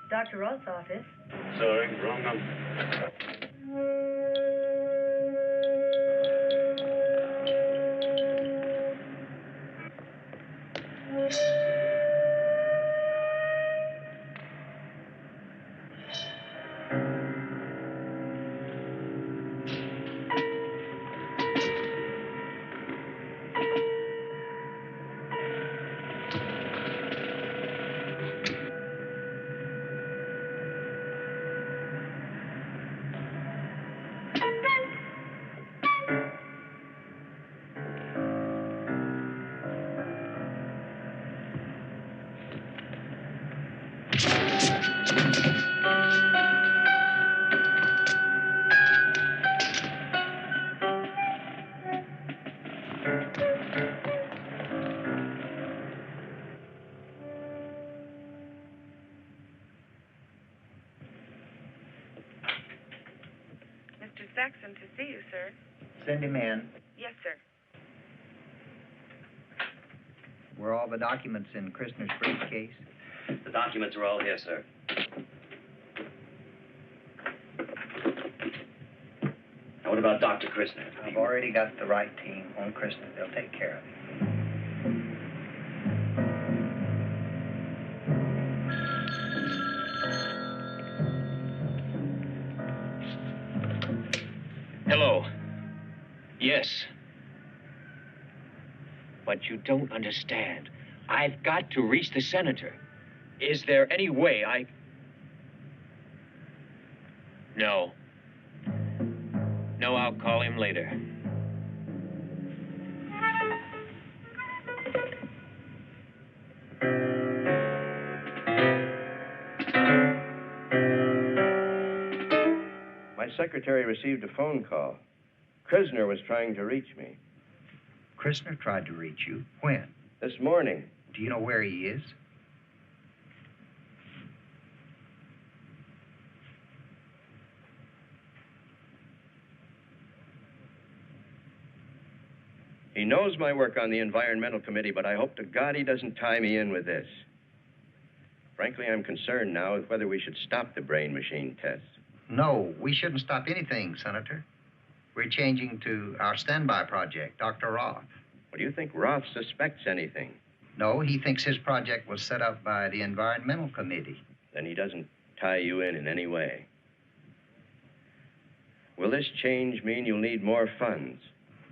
Dr. Roth's office. Sorry, wrong number. Saxon to see you, sir. Send him in. Yes, sir. Were all the documents in Christner's briefcase? The documents are all here, sir. Now, what about Dr. Christner? I've already got the right team on Christner. They'll take care of him. Hello. Yes. But you don't understand. I've got to reach the senator. Is there any way I... No. No, I'll call him later. My secretary received a phone call. Christner was trying to reach me. Christner tried to reach you. When? This morning. Do you know where he is? He knows my work on the Environmental Committee, but I hope to God he doesn't tie me in with this. Frankly, I'm concerned now with whether we should stop the brain machine tests. No, we shouldn't stop anything, Senator. We're changing to our standby project, Dr. Roth. Well, do you think Roth suspects anything? No, he thinks his project was set up by the Environmental Committee. Then he doesn't tie you in any way. Will this change mean you'll need more funds?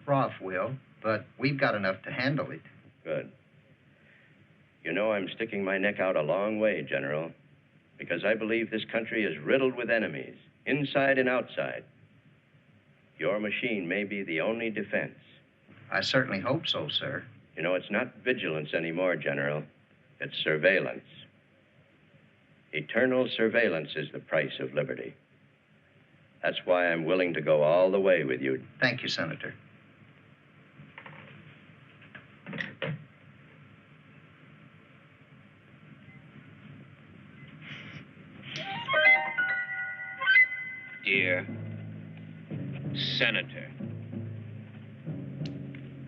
Roth will, but we've got enough to handle it. Good. You know, I'm sticking my neck out a long way, General, because I believe this country is riddled with enemies, inside and outside. Your machine may be the only defense. I certainly hope so, sir. You know, it's not vigilance anymore, General. It's surveillance. Eternal surveillance is the price of liberty. That's why I'm willing to go all the way with you. Thank you, Senator. Dear Senator,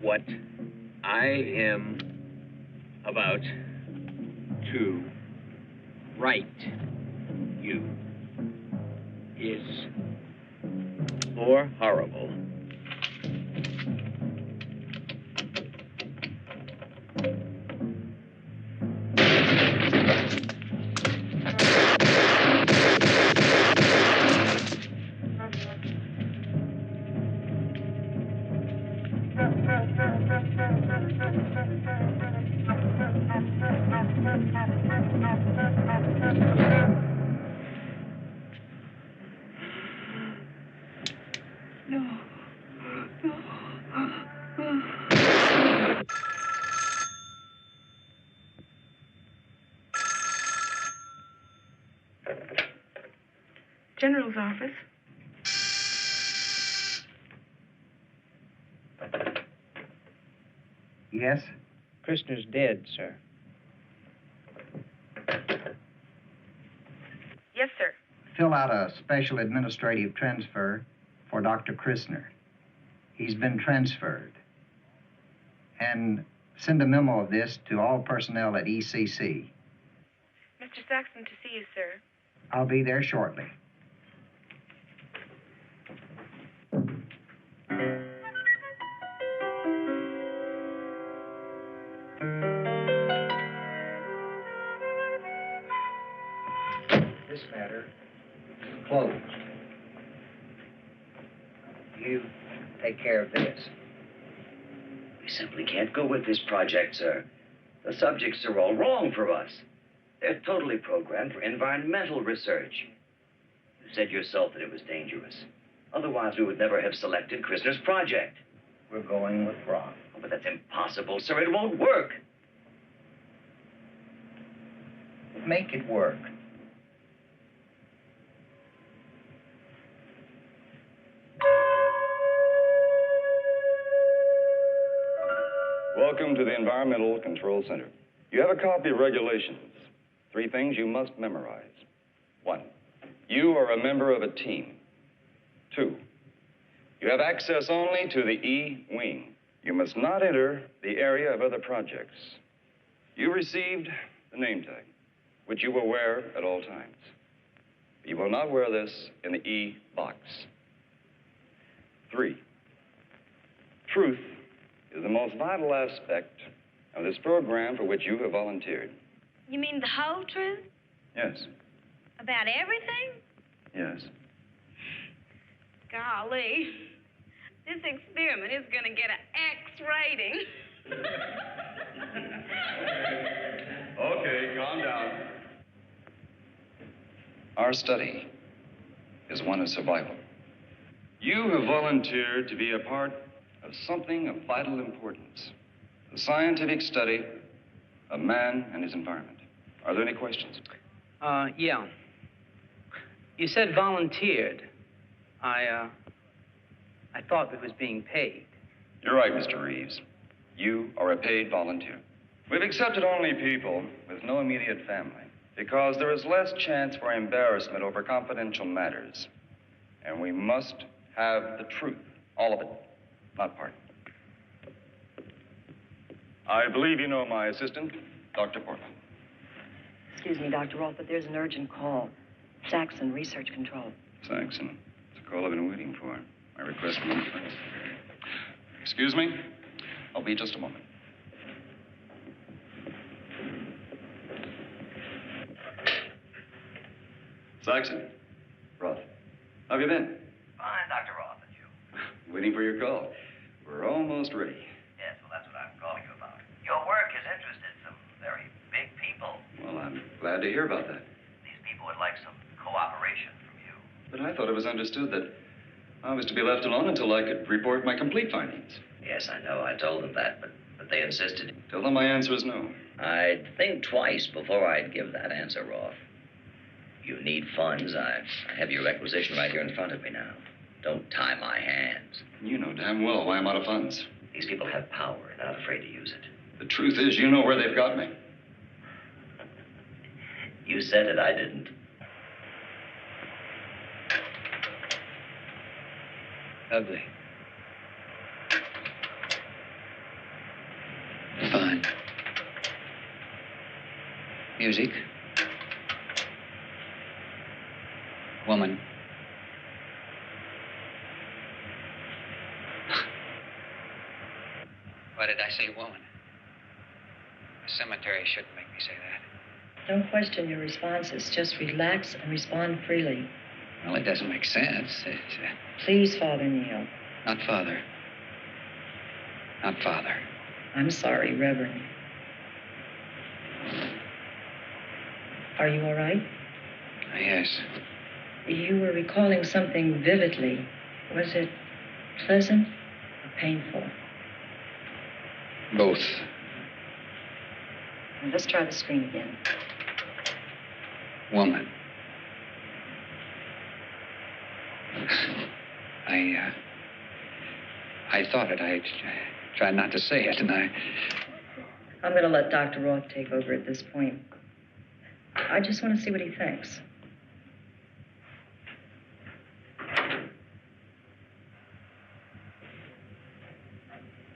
what I am about to write you is more horrible General's office. Yes? Christner's dead, sir. Yes, sir. Fill out a special administrative transfer for Dr. Christner. He's been transferred. And send a memo of this to all personnel at ECC. Mr. Saxon to see you, sir. I'll be there shortly. This matter is closed. You take care of this. We simply can't go with this project, sir. The subjects are all wrong for us. They're totally programmed for environmental research. You said yourself that it was dangerous. Otherwise, we would never have selected Christner's project. We're going with Roth. Oh, but that's impossible, sir. It won't work. Make it work. Welcome to the Environmental Control Center. You have a copy of regulations. 3 things you must memorize. 1, you are a member of a team. 2, You have access only to the E wing. You must not enter the area of other projects. You received the name tag, which you will wear at all times. You will not wear this in the E box. 3, truth is the most vital aspect of this program for which you have volunteered. You mean the whole truth? Yes. About everything? Yes. Golly, this experiment is going to get an X rating. Okay, calm down. Our study is one of survival. You have volunteered to be a part of something of vital importance, the scientific study of man and his environment. Are there any questions? Yeah. You said volunteered. I thought it was being paid. You're right, Mr. Reeves. You are a paid volunteer. We've accepted only people with no immediate family because there is less chance for embarrassment over confidential matters. And we must have the truth, all of it, not part. I believe you know my assistant, Dr. Portman. Excuse me, Dr. Roth, but there's an urgent call. Saxon, Research Control. Saxon, it's a call I've been waiting for. My request for one, please. Excuse me? I'll be just a moment. Saxon. Roth. How have you been? Fine, Dr. Roth, and you? Waiting for your call. We're almost ready. Yes, well, that's what I'm calling you about. Your work has interested some very big people. Well, I'm glad to hear about that. These people would like some cooperation from you. But I thought it was understood that I was to be left alone until I could report my complete findings. Yes, I know. I told them that, but they insisted. Tell them my answer is no. I'd think twice before I'd give that answer, Roth. You need funds. I have your requisition right here in front of me now. Don't tie my hands. You know damn well why I'm out of funds. These people have power and they're not afraid to use it. The truth is, you know where they've got me. You said it, I didn't. Ugly. Fine. Music. Woman. Why did I say woman? The cemetery shouldn't make me say that. Don't question your responses. Just relax and respond freely. Well, it doesn't make sense. Please, Father Neil. Not father. Not father. I'm sorry, Reverend. Are you all right? Yes. You were recalling something vividly. Was it pleasant or painful? Both. Let's try the screen again. Woman. I thought it. I tried not to say it, and I'm going to let Dr. Roth take over at this point. I just want to see what he thinks.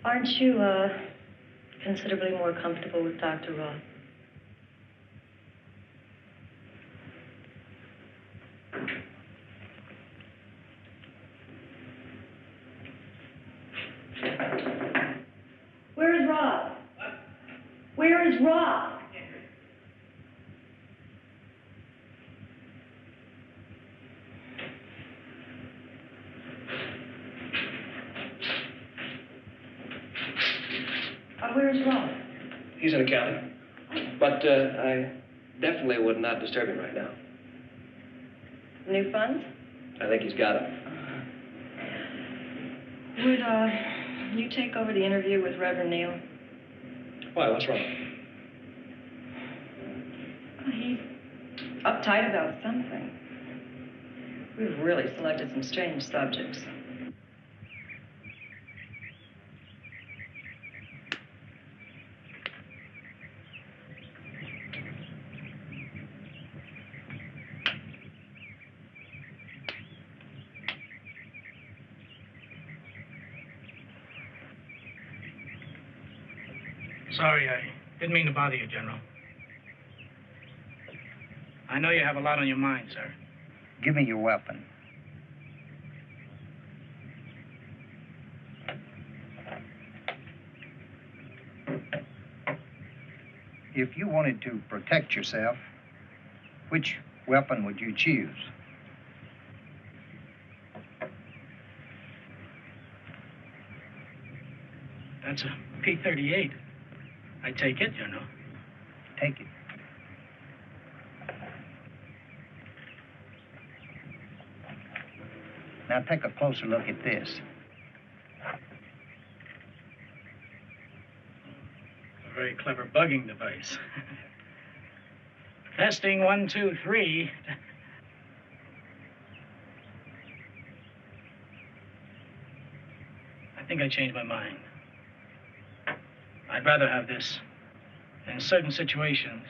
Aren't you, considerably more comfortable with Dr. Roth? Where is Roth? What? Where is Roth? Where's Roth? He's in accounting. But I definitely would not disturb him right now. New funds? I think he's got them. Would, you take over the interview with Reverend Neil? Why? What's wrong? He's uptight about something. We've really selected some strange subjects. Sorry, I didn't mean to bother you, General. I know you have a lot on your mind, sir. Give me your weapon. If you wanted to protect yourself, which weapon would you choose? That's a P-38. I take it, General. Take it. Now take a closer look at this. A very clever bugging device. Testing 1, 2, 3. I think I changed my mind. I'd rather have this. In certain situations,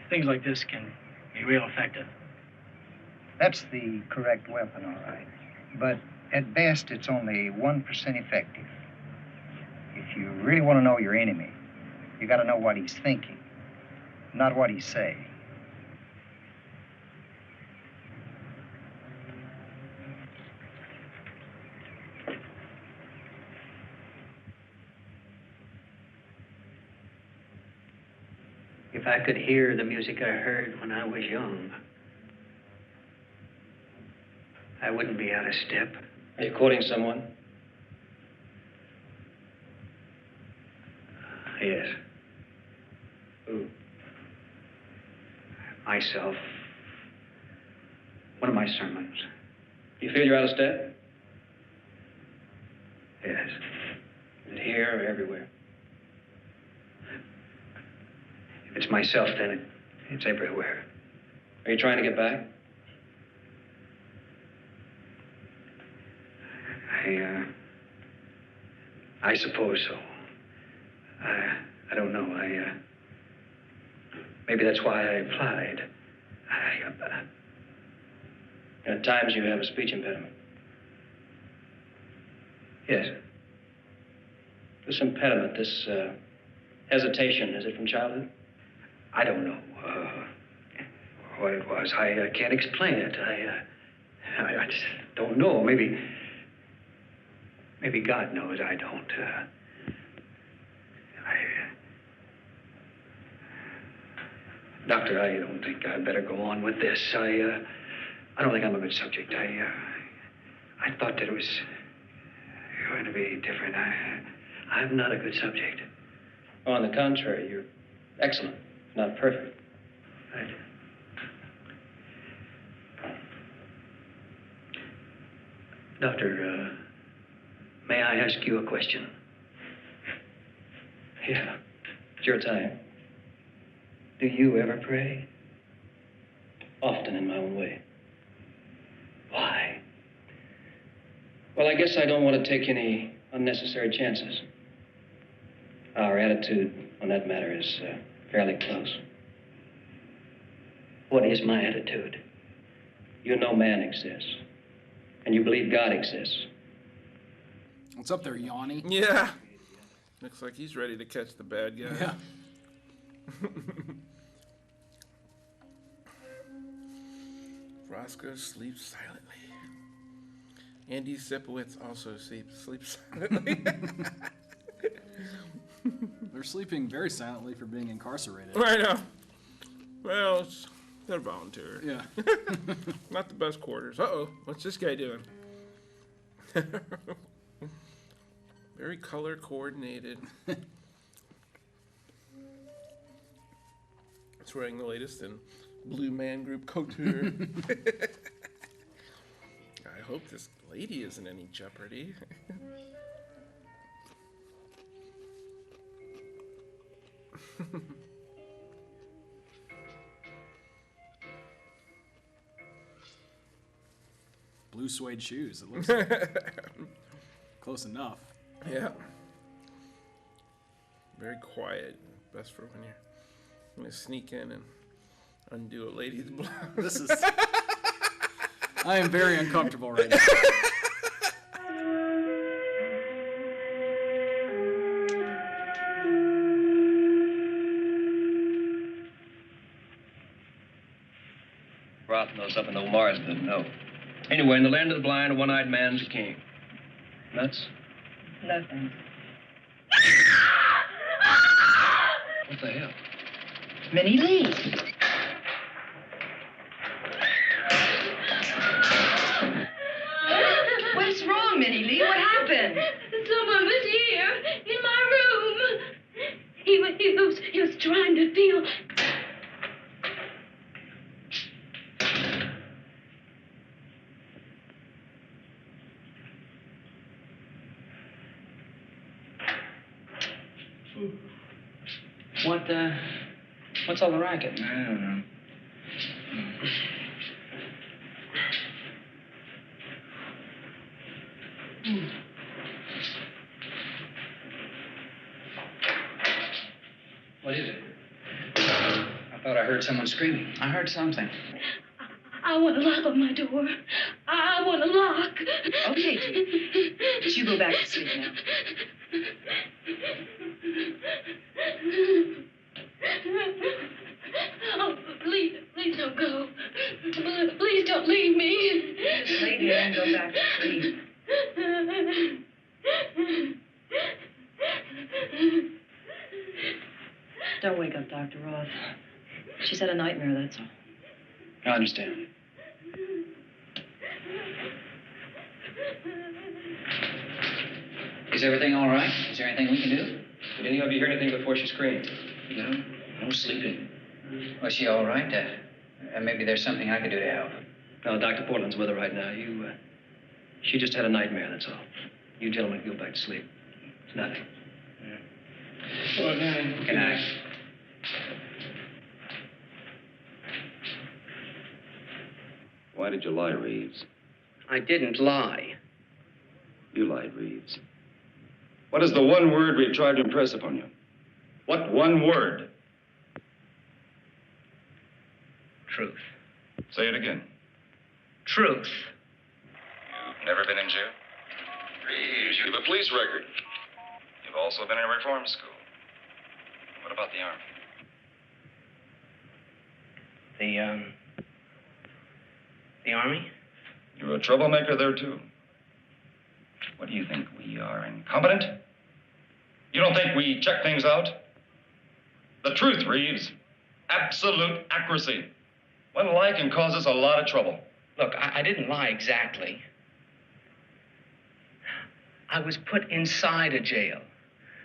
things like this can be real effective. That's the correct weapon, all right. But at best, it's only 1% effective. If you really want to know your enemy, you got to know what he's thinking, not what he's saying. If I could hear the music I heard when I was young, I wouldn't be out of step. Are you quoting someone? Yes. Who? Myself. One of my sermons. You feel you're out of step? Yes. Is it here or everywhere? If it's myself, then it's everywhere. Are you trying to get back? I suppose so. I don't know. Maybe that's why I applied. At times you have a speech impediment. Yes. This impediment, this hesitation, is it from childhood? I don't know what it was. I can't explain it. I just don't know. Maybe God knows. I don't. Doctor, I don't think I'd better go on with this. I don't think I'm a good subject. I thought that it was going to be different. I'm not a good subject. On the contrary, you're excellent, not perfect. Right. Doctor, may I ask you a question? Yeah, it's your time. Do you ever pray? Often in my own way. Why? Well, I guess I don't want to take any unnecessary chances. Our attitude on that matter is fairly close. What is my attitude? You know man exists, and you believe God exists. What's up there, Yanni? Yeah. Looks like he's ready to catch the bad guy. Yeah. Roscoe sleeps silently. Andy Sipowicz also sleeps silently. They're sleeping very silently for being incarcerated. I know. Well, they're volunteer. Yeah. Not the best quarters. Uh-oh. What's this guy doing? Very color coordinated. It's wearing the latest in Blue Man Group couture. I hope this lady isn't any jeopardy. Blue suede shoes, it looks like. Close enough. Yeah. Very quiet. Best for when you're going to sneak in and undo a lady's blouse. This is... I am very uncomfortable right now. something old Mars didn't know. Anyway, in the land of the blind, a one-eyed man's a king. Nuts? Nothing. What the hell? Minnie Lee. What's wrong, Minnie Lee? What happened? Someone was here in my room. He was trying to feel. What's all the racket? I don't know. What is it? I thought I heard someone screaming. I heard something. I want to lock on my door. I want to lock. Okay, dear. But you go back to sleep now. Oh, please don't go. Please don't leave me. Just lay here and go back to sleep. Don't wake up, Dr. Roth. She's had a nightmare, that's all. I understand. Is everything all right? Is there anything we can do? Did any of you hear anything before she screamed? No sleeping. Was she all right? Maybe there's something I could do to help. No, Dr. Portland's with her right now. She just had a nightmare, that's all. You gentlemen can go back to sleep. It's nothing. Good night. Good night. Why did you lie, Reeves? I didn't lie. You lied, Reeves. What is the one word we've tried to impress upon you? What one word? Truth. Say it again. Truth. You've never been in jail? Reeves, you have a police record. You've also been in reform school. What about the Army? The Army? You were a troublemaker there, too. What do you think? We are incompetent? You don't think we check things out? The truth, Reeves. Absolute accuracy. One lie can cause us a lot of trouble. Look, I didn't lie exactly. I was put inside a jail.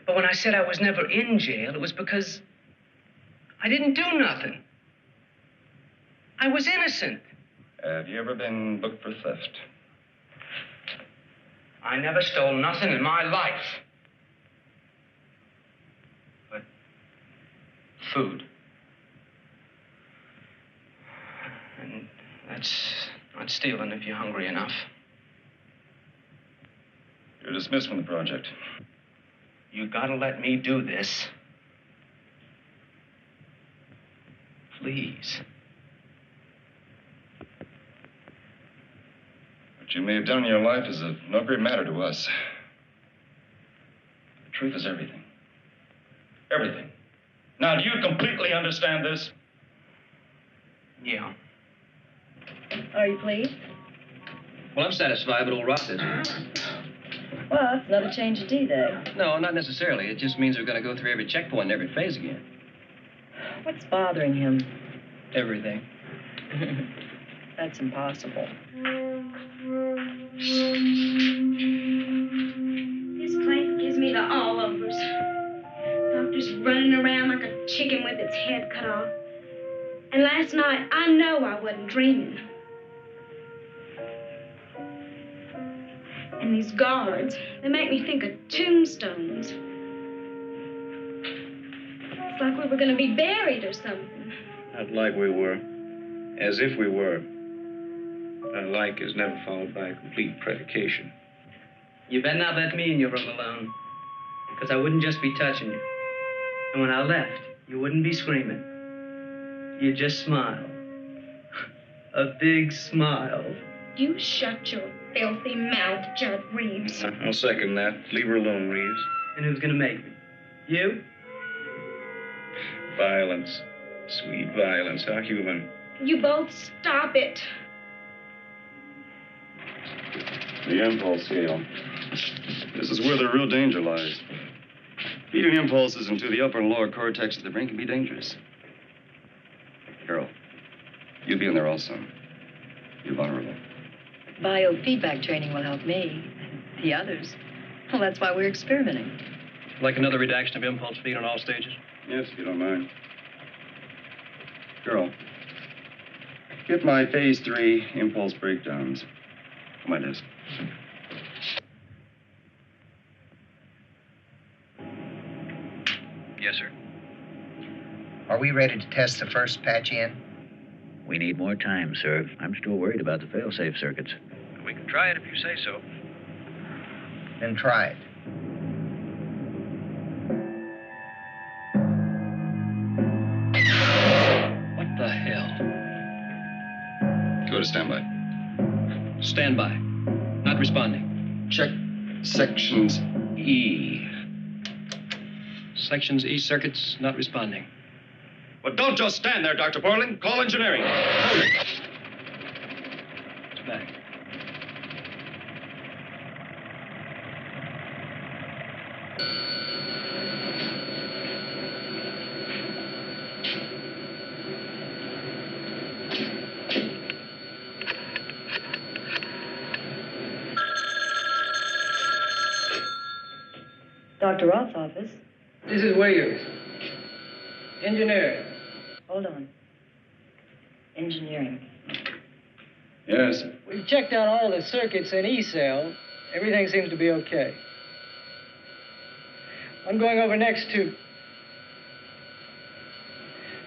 But when I said I was never in jail, it was because I didn't do nothing. I was innocent. Have you ever been booked for theft? I never stole nothing in my life. But food. And that's not stealing if you're hungry enough. You're dismissed from the project. You gotta let me do this. Please. What you may have done in your life is of no great matter to us. The truth is everything. Everything. Now, do you completely understand this? Yeah. Are you pleased? Well, I'm satisfied, but old Roth isn't. Well, it's not a change of D-Day. No, not necessarily. It just means we're going to go through every checkpoint and every phase again. What's bothering him? Everything. That's impossible. This place gives me the all-overs. Doctor's running around like a chicken with its head cut off. And last night, I know I wasn't dreaming. And these guards, they make me think of tombstones. It's like we were gonna be buried or something. Not like we were. As if we were. A like is never followed by a complete predication. You better not let me in your room alone. Because I wouldn't just be touching you. And when I left, you wouldn't be screaming. You'd just smile. A big smile. You shut your filthy mouth, Judd Reeves. I'll second that. Leave her alone, Reeves. And who's gonna make me? You? Violence. Sweet violence. How human. You both stop it. The impulse scale. This is where the real danger lies. Feeding impulses into the upper and lower cortex of the brain can be dangerous. Gerald, you be in there also. You're vulnerable. Biofeedback training will help me. The others. Well, that's why we're experimenting. Like another redaction of impulse feed on all stages? Yes, if you don't mind. Gerald, get my phase 3 impulse breakdowns on my desk. Yes, sir. Are we ready to test the first patch in? We need more time, sir. I'm still worried about the fail-safe circuits. We can try it if you say so. Then try it. What the hell? Go to standby. Standby. Not responding. Check sections E. Sections E circuits not responding. Well, don't just stand there, Dr. Portland. Call engineering. Hold it. It's back. Dr. Roth's office. This is Williams. Engineer. Hold on. Engineering. Yes. We've checked out all the circuits in E-cell. Everything seems to be okay. I'm going over next to...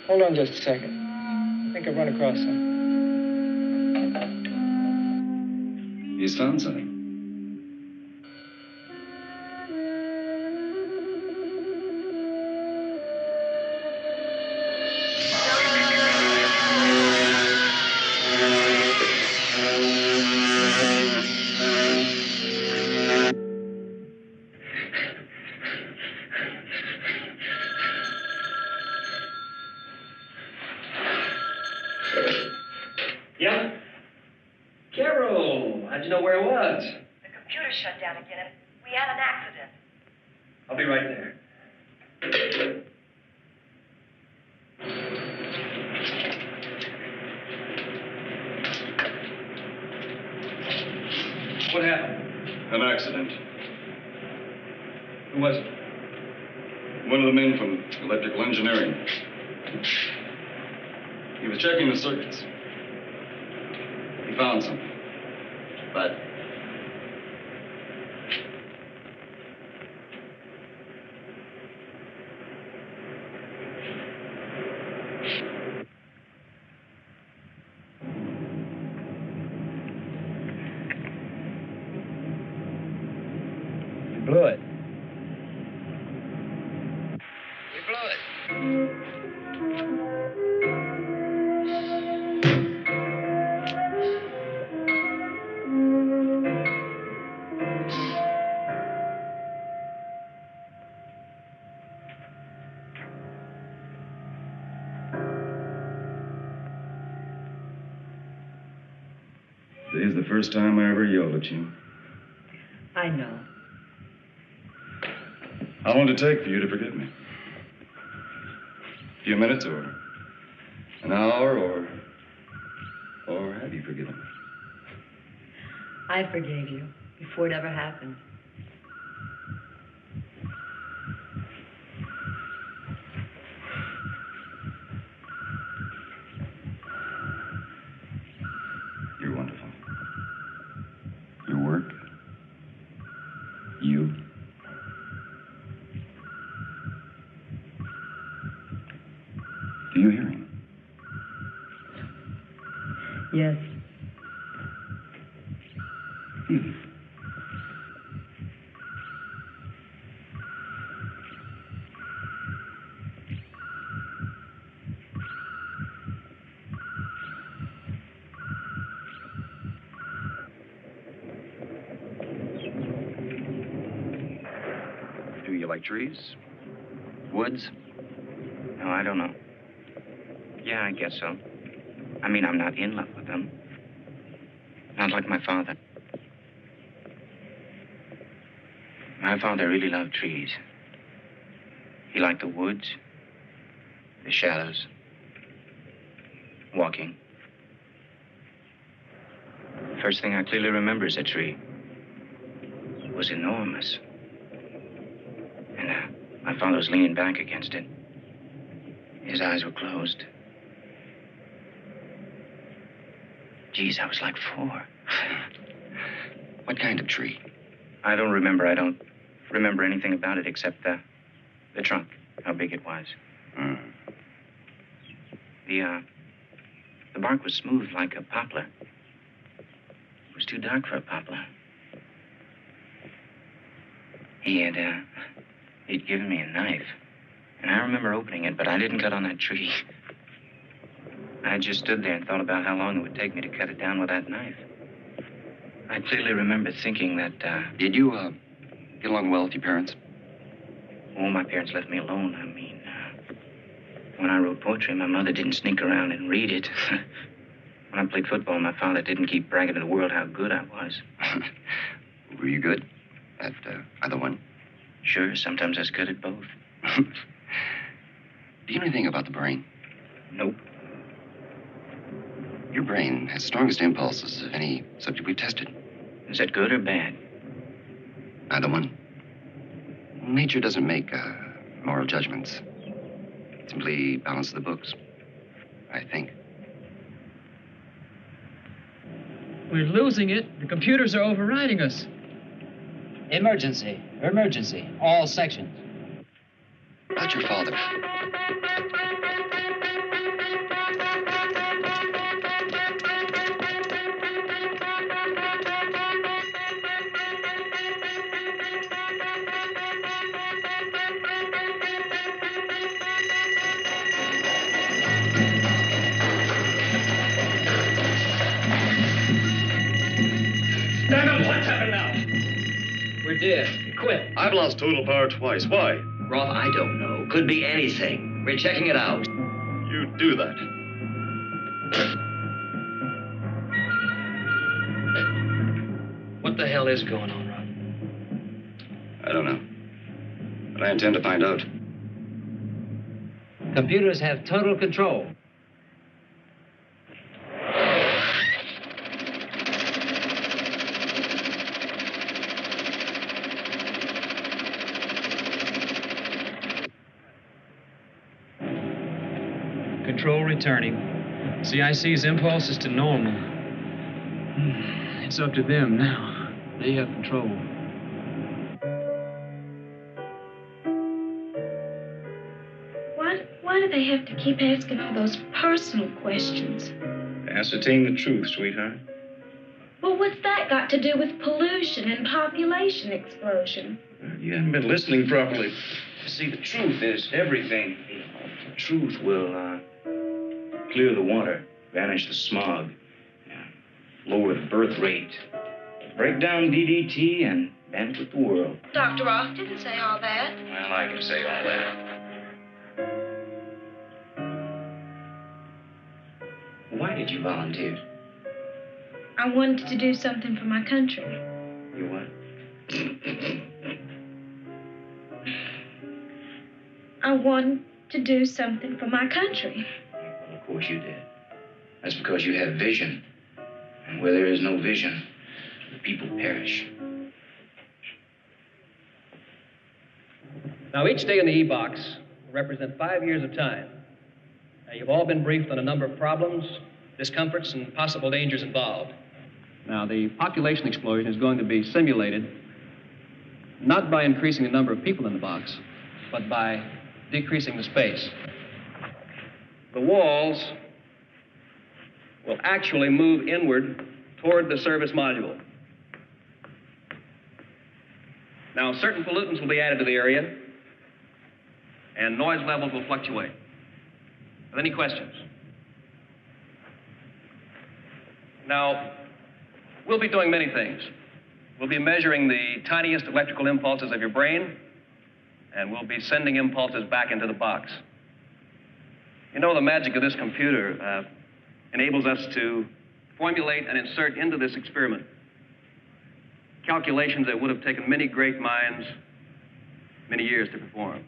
Hold on just a second. I think I've run across something. He's found something. Yeah? Carol, how'd you know where it was? The computer shut down again. We had an accident. I'll be right there. What happened? An accident. Who was it? One of the men from electrical engineering. He was checking the circuits. He found something. But You blew it. We blew it. today's the first time I ever yelled at you. I know. How long did it take for you to forgive me? A few minutes or an hour or have you forgiven me? I forgave you before it ever happened. You're wonderful. Your work, you. Do you hear him? Yes. Do you like trees? Woods? No, I don't know. Yeah, I guess so. I mean, I'm not in love with them. Not like my father. My father really loved trees. He liked the woods, the shadows, walking. First thing I clearly remember is a tree. It was enormous. And my father was leaning back against it. His eyes were closed. Geez, I was like 4. What kind of tree? I don't remember. I don't remember anything about it except the trunk, how big it was. The bark was smooth like a poplar. It was too dark for a poplar. He'd given me a knife, and I remember opening it, but I didn't cut on that tree. I just stood there and thought about how long it would take me to cut it down with that knife. I clearly remember thinking that, Did you, get along well with your parents? Oh, my parents left me alone. I mean, when I wrote poetry, my mother didn't sneak around and read it. When I played football, my father didn't keep bragging to the world how good I was. Were you good at either one? Sure, sometimes I was good at both. Do you know anything about the brain? Nope. Your brain has the strongest impulses of any subject we've tested. Is that good or bad? Either one. Nature doesn't make moral judgments. It simply balances the books, I think. We're losing it. The computers are overriding us. Emergency. Emergency. All sections. About your father. What's happened now? We're dead. Quit. I've lost total power twice. Why? Roth, I don't know. Could be anything. We're checking it out. You do that. What the hell is going on, Roth? I don't know. But I intend to find out. Computers have total control. Control returning. CIC's impulse is to normal. It's up to them now. They have control. Why do they have to keep asking all those personal questions? To ascertain the truth, sweetheart. Well, what's that got to do with pollution and population explosion? You haven't been listening properly. See, the truth is everything. The truth will clear the water, banish the smog, lower the birth rate, break down DDT, and benefit the world. Dr. Roth didn't say all that. Well, I can say all that. Why did you volunteer? I wanted to do something for my country. You what? I wanted to do something for my country. Well, of course you did. That's because you have vision. And where there is no vision, the people perish. Now, each day in the E-box will represent 5 years of time. Now, you've all been briefed on a number of problems, discomforts, and possible dangers involved. Now, the population explosion is going to be simulated not by increasing the number of people in the box, but by decreasing the space. The walls will actually move inward toward the service module. Now, certain pollutants will be added to the area, and noise levels will fluctuate. Are there any questions? Now, we'll be doing many things. We'll be measuring the tiniest electrical impulses of your brain, and we'll be sending impulses back into the box. You know, the magic of this computer, enables us to formulate and insert into this experiment calculations that would have taken many great minds many years to perform.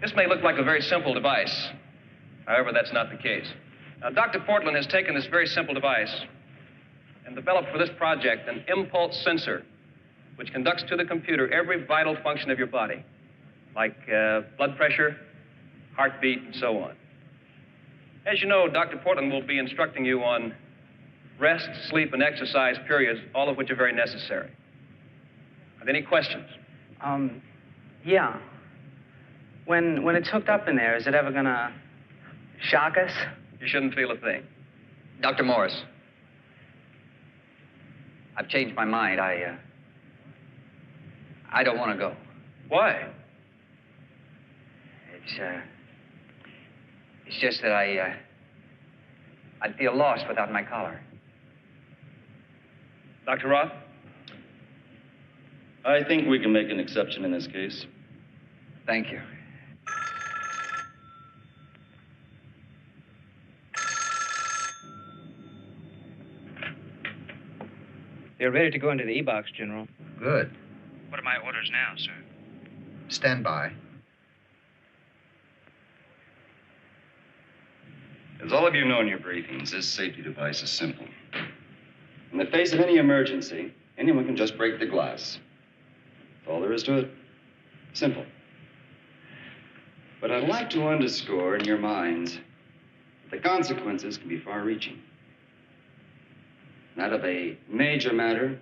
This may look like a very simple device. However, that's not the case. Now, Dr. Portland has taken this very simple device and developed for this project an impulse sensor which conducts to the computer every vital function of your body, like blood pressure, heartbeat, and so on. As you know, Dr. Portland will be instructing you on rest, sleep, and exercise periods, all of which are very necessary. Are there any questions? Yeah. When it's hooked up in there, is it ever gonna shock us? You shouldn't feel a thing. Dr. Morris, I've changed my mind. I don't want to go. Why? It's just that I'd feel lost without my collar. Dr. Roth? I think we can make an exception in this case. Thank you. They're ready to go into the E-box, General. Good. What are my orders now, sir? Stand by. As all of you know in your briefings, this safety device is simple. In the face of any emergency, anyone can just break the glass. That's all there is to it. Simple. But I'd like to underscore in your minds that the consequences can be far-reaching. That of a major matter,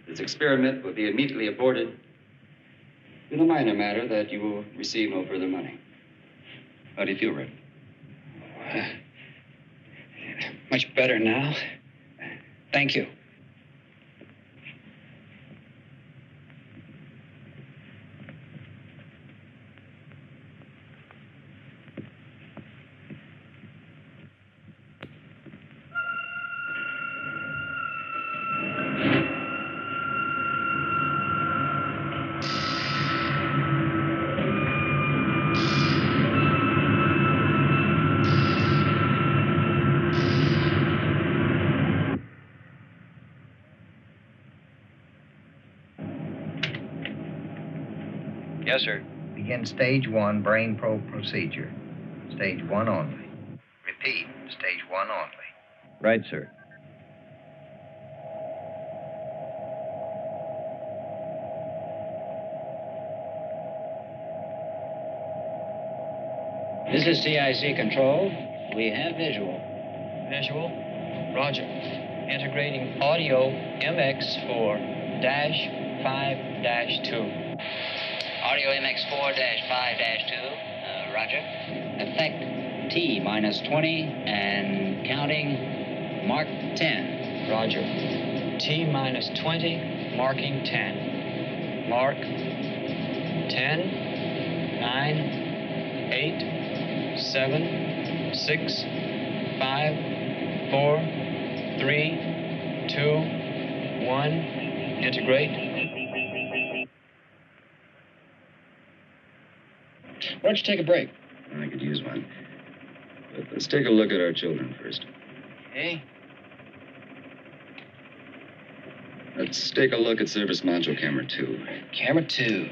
this experiment will be immediately aborted. In a minor matter, that you will receive no further money. How do you feel, Rick? Much better now. Thank you. Yes, sir. Begin stage 1 brain probe procedure. Stage 1 only. Repeat, stage 1 only. Right, sir. This is CIC control. We have visual. Visual? Roger. Integrating audio MX for -5-2. Audio MX4-5-2. Roger. Effect T-20 and counting mark 10. Roger. T-20, marking 10. Mark 10, 9, 8, 7, 6, 5, 4, 3, 2, 1. Integrate. Why don't you take a break? I could use one. But let's take a look at our children first. Okay. Let's take a look at service module camera 2. Camera 2.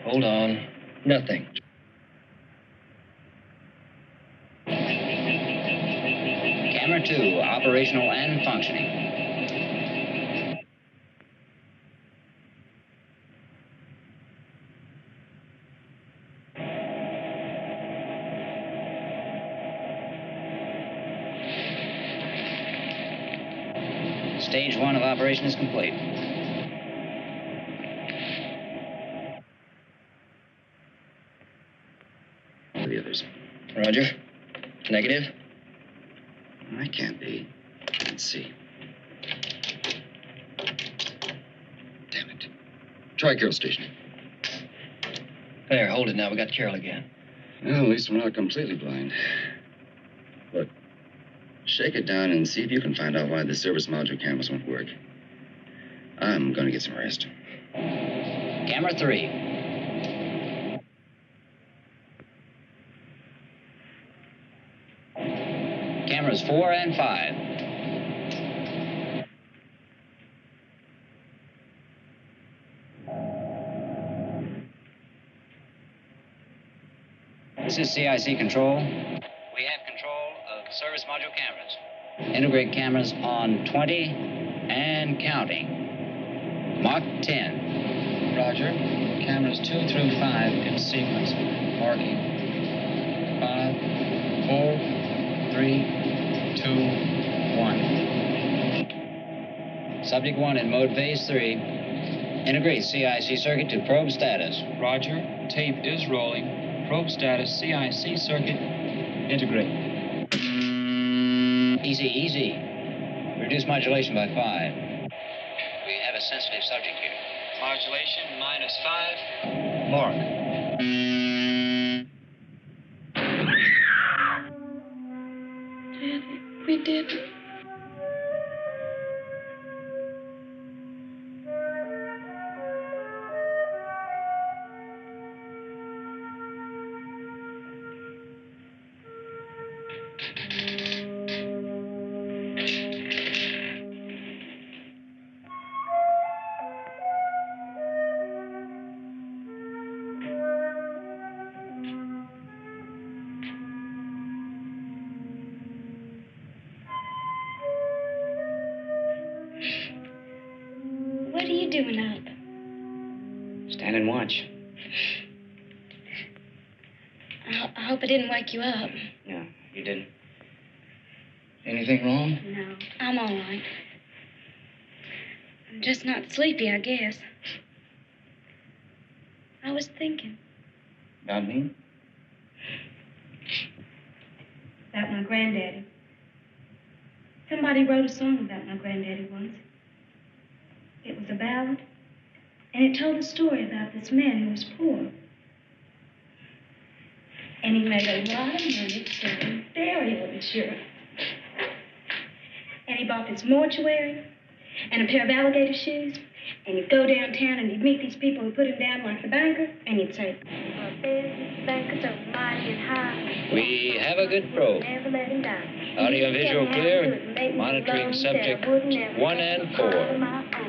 Hold on. Nothing. Camera 2, operational and functioning. Stage 1 of operation is complete. The others. Roger. Negative. I can't be. Let's see. Damn it. Try Carol Station. There, hold it now. We got Carol again. Well, at least we're not completely blind. Look, shake it down and see if you can find out why the service module cameras won't work. I'm gonna get some rest. Camera 3. 4 and 5. This is CIC control. We have control of service module cameras. Integrate cameras on 20 and counting. Mark 10. Roger. Cameras 2 through 5 in sequence. Marking. 5, 4, 3, 2, 1. Subject 1 in mode phase 3. Integrate CIC circuit to probe status. Roger. Tape is rolling. Probe status, CIC circuit, integrate. Easy, easy. Reduce modulation by 5. We have a sensitive subject here. Modulation -5. Mark. We did it. What are you doing up? Stand and watch. I hope I didn't wake you up. No, you didn't. Anything wrong? No, I'm all right. I'm just not sleepy, I guess. I was thinking About me? about my granddaddy. Somebody wrote a song about my granddaddy once. It was a ballad, and it told a story about this man who was poor. And he made a lot of money selling burial insurance. And he bought this mortuary and a pair of alligator shoes. And he'd go downtown and he'd meet these people who put him down like the banker. And he'd say, "Our business bankers are mighty and high. We have a good probe. Never let him die. Audio visual clear. Monitoring subject 1 and 4.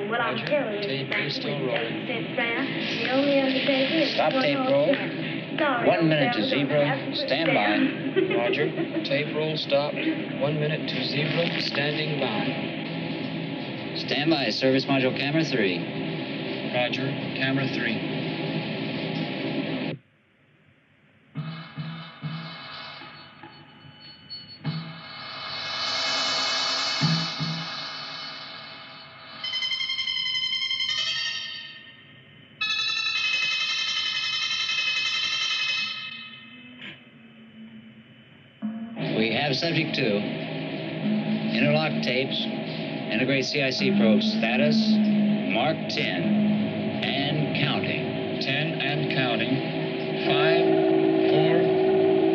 Well, I'm telling you, Tape is still rolling. the only undertaker is Stop tape roll. 1 minute to zebra. Stand by. Roger. Tape roll stopped. 1 minute to zebra. Standing by. Stand by. Service module camera 3. Roger. Camera 3. We have subject 2. Interlock tapes. Integrate CIC probe status. Mark 10. And counting. 10 and counting. 5, 4,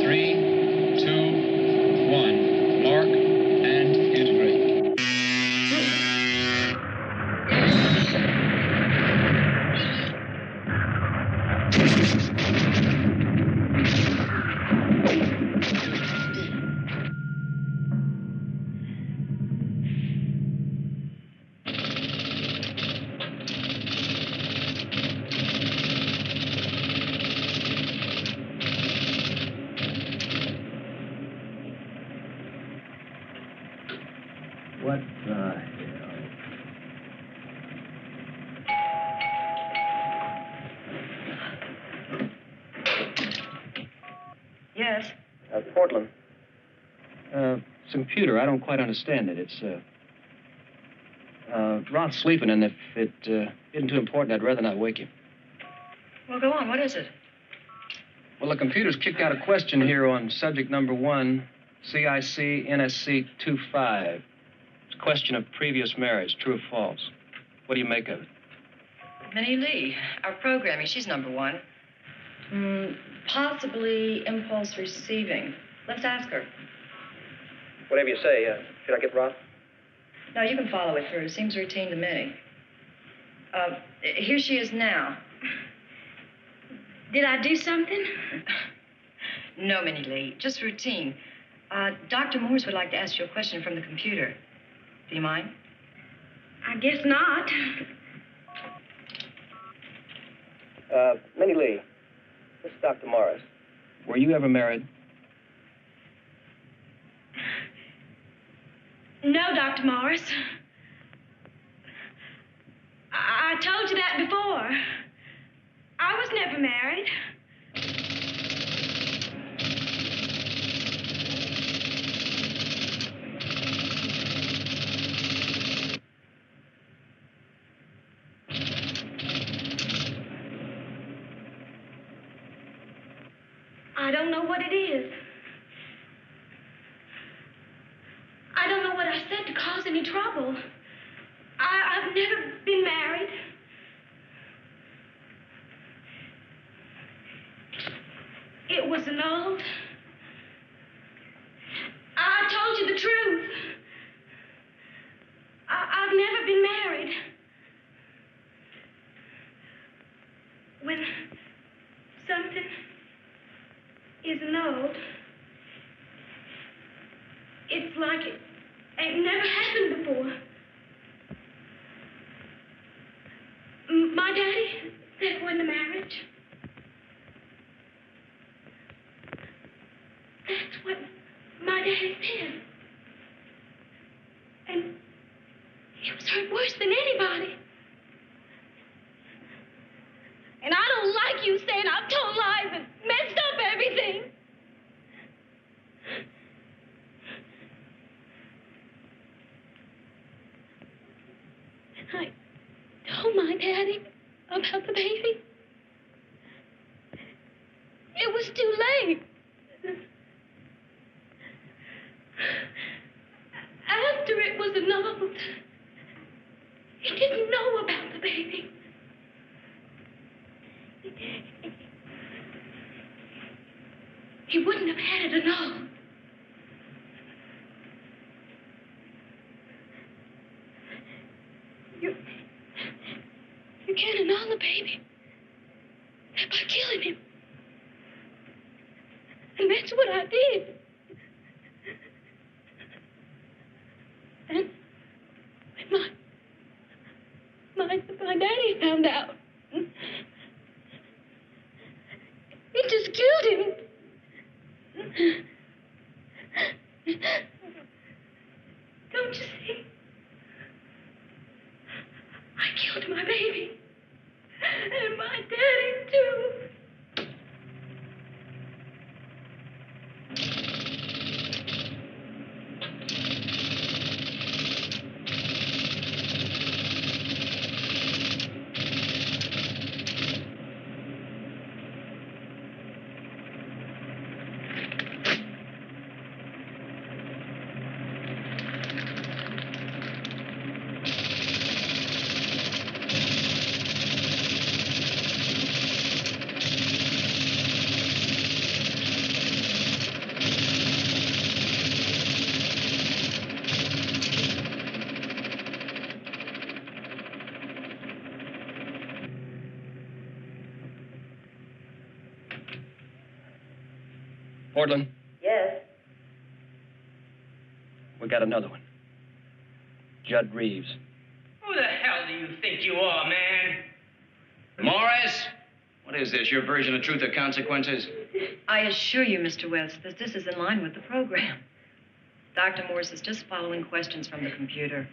3, 2, 1. Mark and integrate. What the hell? Yes. Portland. It's a computer. I don't quite understand it. It's, Ron's sleeping, and if it isn't too important, I'd rather not wake him. Well, go on. What is it? Well, the computer's kicked out a question here on subject number 1, CIC NSC 25. It's a question of previous marriage, true or false. What do you make of it? Minnie Lee, our programming. She's number 1. Possibly impulse receiving. Let's ask her. Whatever you say. Should I get Ron? No, you can follow it through. Seems routine to me. Here she is now. Did I do something? No, Minnie Lee, just routine. Dr. Morse would like to ask you a question from the computer. Do you mind? I guess not. Minnie Lee, this is Dr. Morris. Were you ever married? No, Dr. Morris. I told you that before. I was never married. I don't know what it is. I don't know what I said to cause any trouble. I've never been married. It was annulled. I told you the truth. I've never been married. When something is annulled, it's like it ain't never happened before. My daddy said when the marriage. That's what my daddy said. And he was hurt worse than anybody. And I don't like you saying I've told lies and messed up everything. I told my daddy about the baby. It was too late. After it was annulled, he didn't know about the baby. He wouldn't have had it annulled. You can't annul a baby by killing him. And that's what I did. And when my daddy found out, he just killed him. Don't you see? I killed my baby. And my daddy, too. Portland, Yes. we got another one. Judd Reeves. Who the hell do you think you are, man? Morris? What is this, your version of Truth or Consequences? I assure you, Mr. West, that this is in line with the program. Dr. Morse is just following questions from the computer.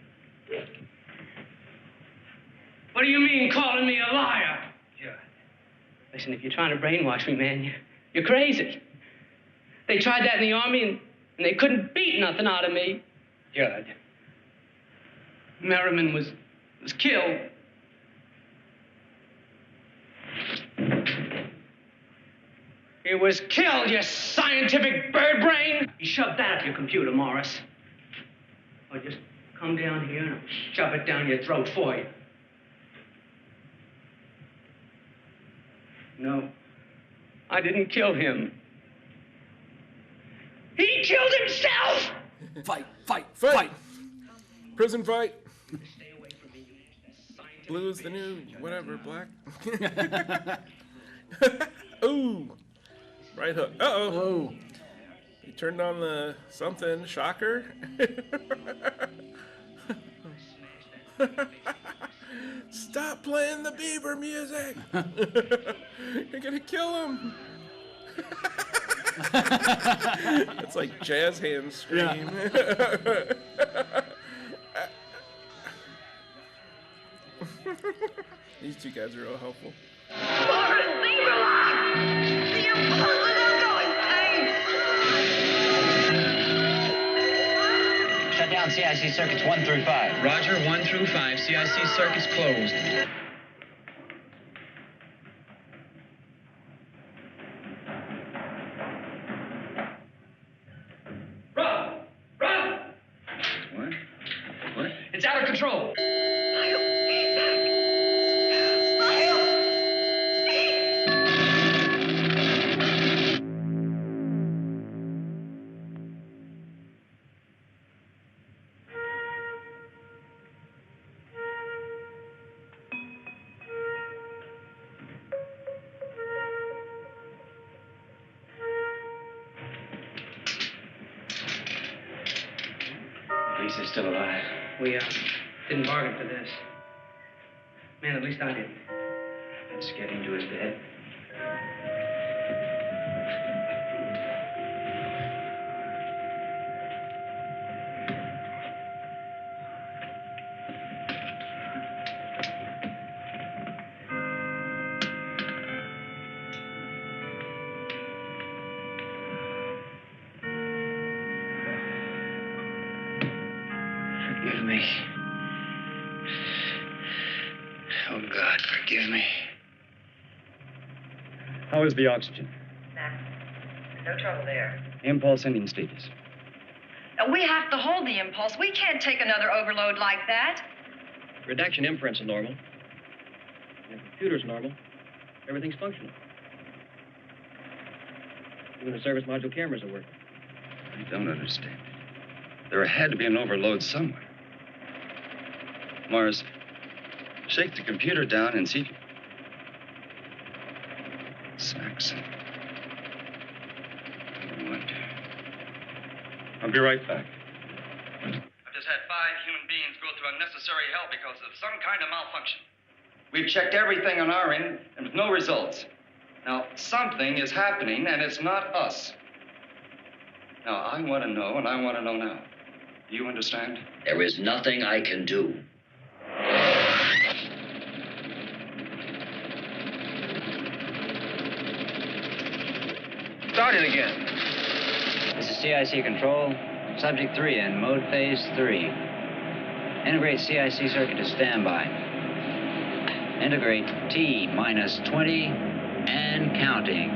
What do you mean calling me a liar? Judd. Listen, if you're trying to brainwash me, man, you're crazy. They tried that in the Army, and they couldn't beat nothing out of me. Judd. Merriman was killed. He was killed, you scientific bird brain! You shove that up your computer, Morris. Or just come down here and I'll shove it down your throat for you. No, I didn't kill him. He killed himself! Fight! Prison fight. Blue is the new, whatever, black. Ooh. Right hook. Uh-oh. Oh. turned on the something shocker. Stop playing the Bieber music. You're gonna kill him. It's like jazz hands scream. Yeah. These two guys are real helpful. Forrest, leave alive! The impulse is going pain! Shut down CIC circuits 1 through 5. Roger, 1 through 5. CIC circuits closed. Run! Run! What? What? It's out of control. Lisa's still alive. We didn't bargain for this. Man, at least I didn't. Let's get him to his bed. Forgive me. Oh, God, forgive me. How is the oxygen? No trouble there. Impulse ending status. We have to hold the impulse. We can't take another overload like that. Redaction imprints are normal. The computer's normal. Everything's functional. Even the service module cameras are working. I don't understand. There had to be an overload somewhere. Morris, shake the computer down and see. Saxon. I wonder. I'll be right back. I've just had 5 human beings go through unnecessary hell because of some kind of malfunction. We've checked everything on our end, and with no results. Now, something is happening, and it's not us. Now, I want to know, and I want to know now. Do you understand? There is nothing I can do. Start it again. This is CIC control. Subject 3 in mode phase 3. Integrate CIC circuit to standby. Integrate T-20 and counting.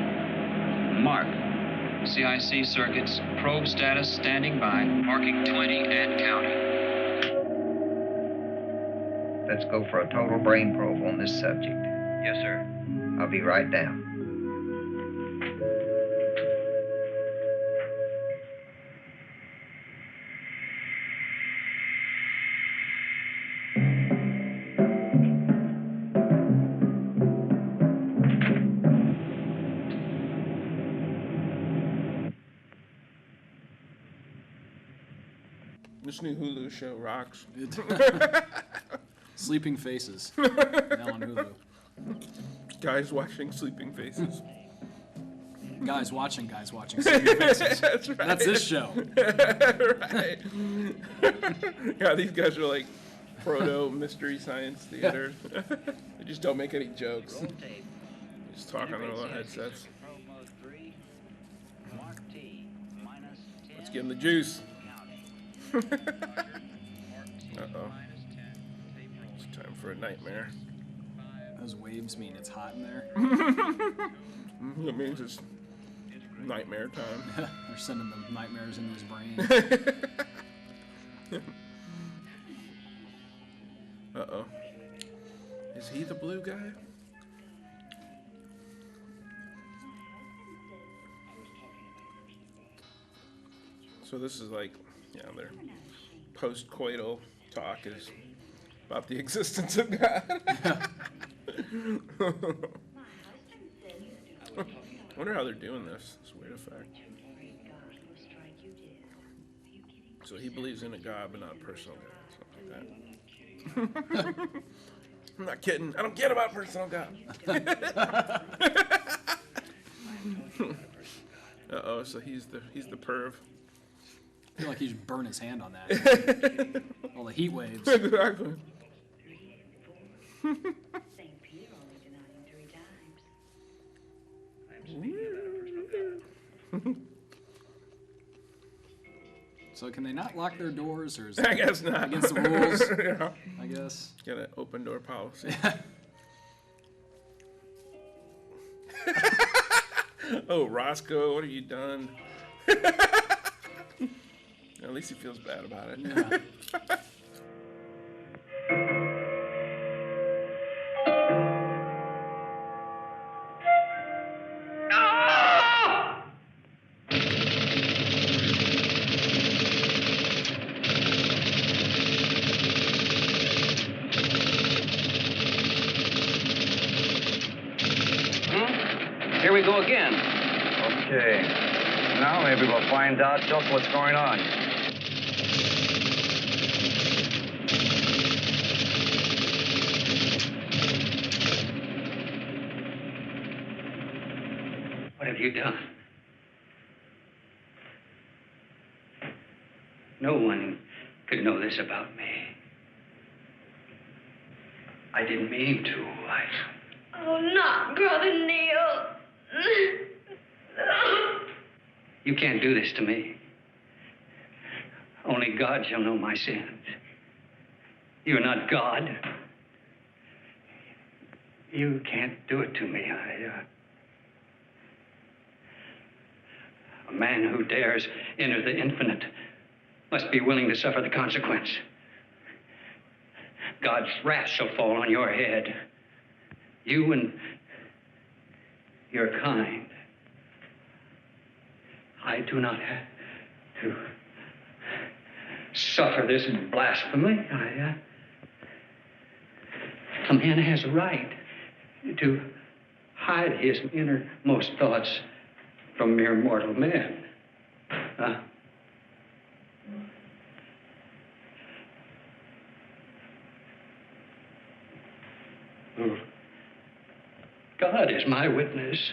Mark. CIC circuits, probe status standing by. Marking 20 and counting. Let's go for a total brain probe on this subject. Yes, sir. I'll be right down. This new Hulu show rocks. Sleeping Faces. Now on Hulu. Guys watching Sleeping Faces. Guys watching Sleeping Faces. That's right. That's this show. Right. Yeah, these guys are like proto mystery science theater. They just don't make any jokes. They just talk on their little headsets. Let's give them the juice. Uh-oh. It's time for a nightmare. Those waves mean it's hot in there. It means it's nightmare time. They're sending the nightmares into his brain. Uh-oh. Is he the blue guy? So this is like, yeah, their post-coital talk is about the existence of God. I wonder how they're doing this weird effect. So he believes in a God, but not a personal God. Something like that. I'm not kidding. I don't care about personal God. Uh-oh, so he's the perv. I feel like he should burn his hand on that. All the heat waves. Exactly. So can they not lock their doors, or is I guess not. against the rules? Yeah. I guess. Got an open door policy. Oh, Roscoe, what have you done? At least he feels bad about it. Yeah. Here we go again. Okay. Now maybe we'll find out just what's going on. What have you done? No one could know this about me. I didn't mean to. Oh, not Brother Neil. You can't do this to me. Only God shall know my sins. You're not God. You can't do it to me. A man who dares enter the infinite must be willing to suffer the consequence. God's wrath shall fall on your head. You and your kind. I do not have to suffer this blasphemy. A man has a right to hide his innermost thoughts from mere mortal men. God is my witness.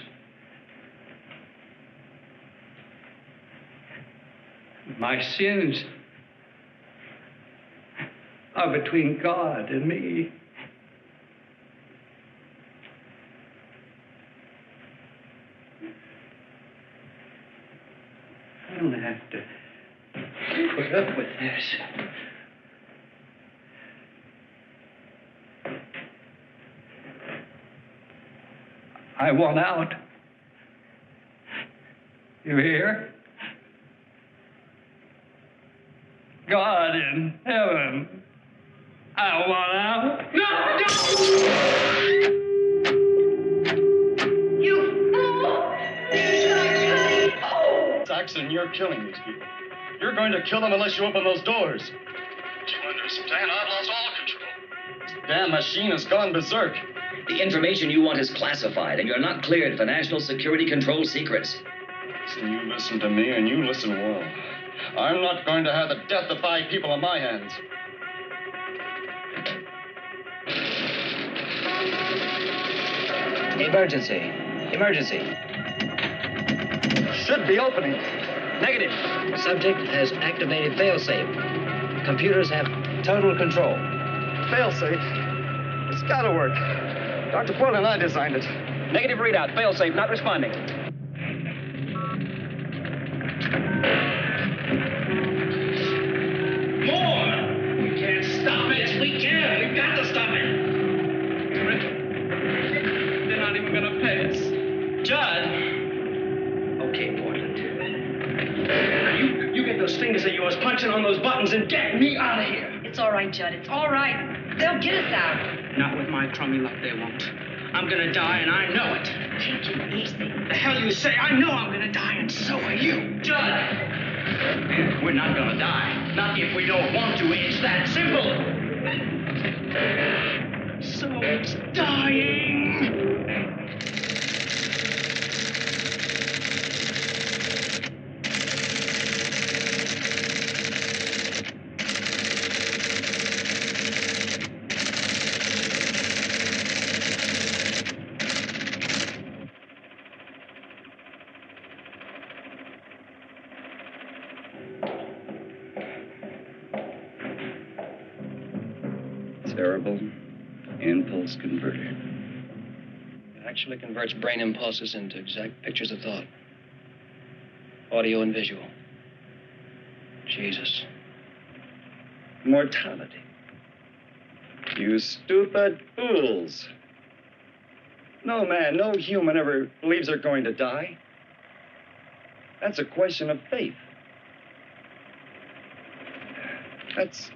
My sins are between God and me. I don't have to put up with this. I want out. You hear? God in heaven, I want out. No! You fool! Saxon, you're killing these people. You're going to kill them unless you open those doors. Do you understand? I've lost all control. This damn machine has gone berserk. The information you want is classified, and you're not cleared for national security control secrets. So you listen to me, and you listen well. I'm not going to have the death of 5 people on my hands. Emergency. Emergency. Should be opening. Negative. Subject has activated failsafe. Computers have total control. Failsafe? It's gotta work. Dr. Portland and I designed it. Negative readout. Failsafe not responding. More! We can't stop it. We can. We've got to stop it. They're not even gonna pay us. Judd! Okay, Portland. Now you get those fingers of yours punching on those buttons and get me out of here. It's all right, Judd. It's all right. They'll get us out. Not with my crummy luck, they won't. I'm gonna die, and I know it. Take it easy. The hell you say? I know I'm gonna die, and so are you. Judd! We're not gonna die. Not if we don't want to. It's that simple. So it's dying. variable impulse converter. It actually converts brain impulses into exact pictures of thought. Audio and visual. Jesus. Mortality. You stupid fools. No man, no human ever believes they're going to die. That's a question of faith. That's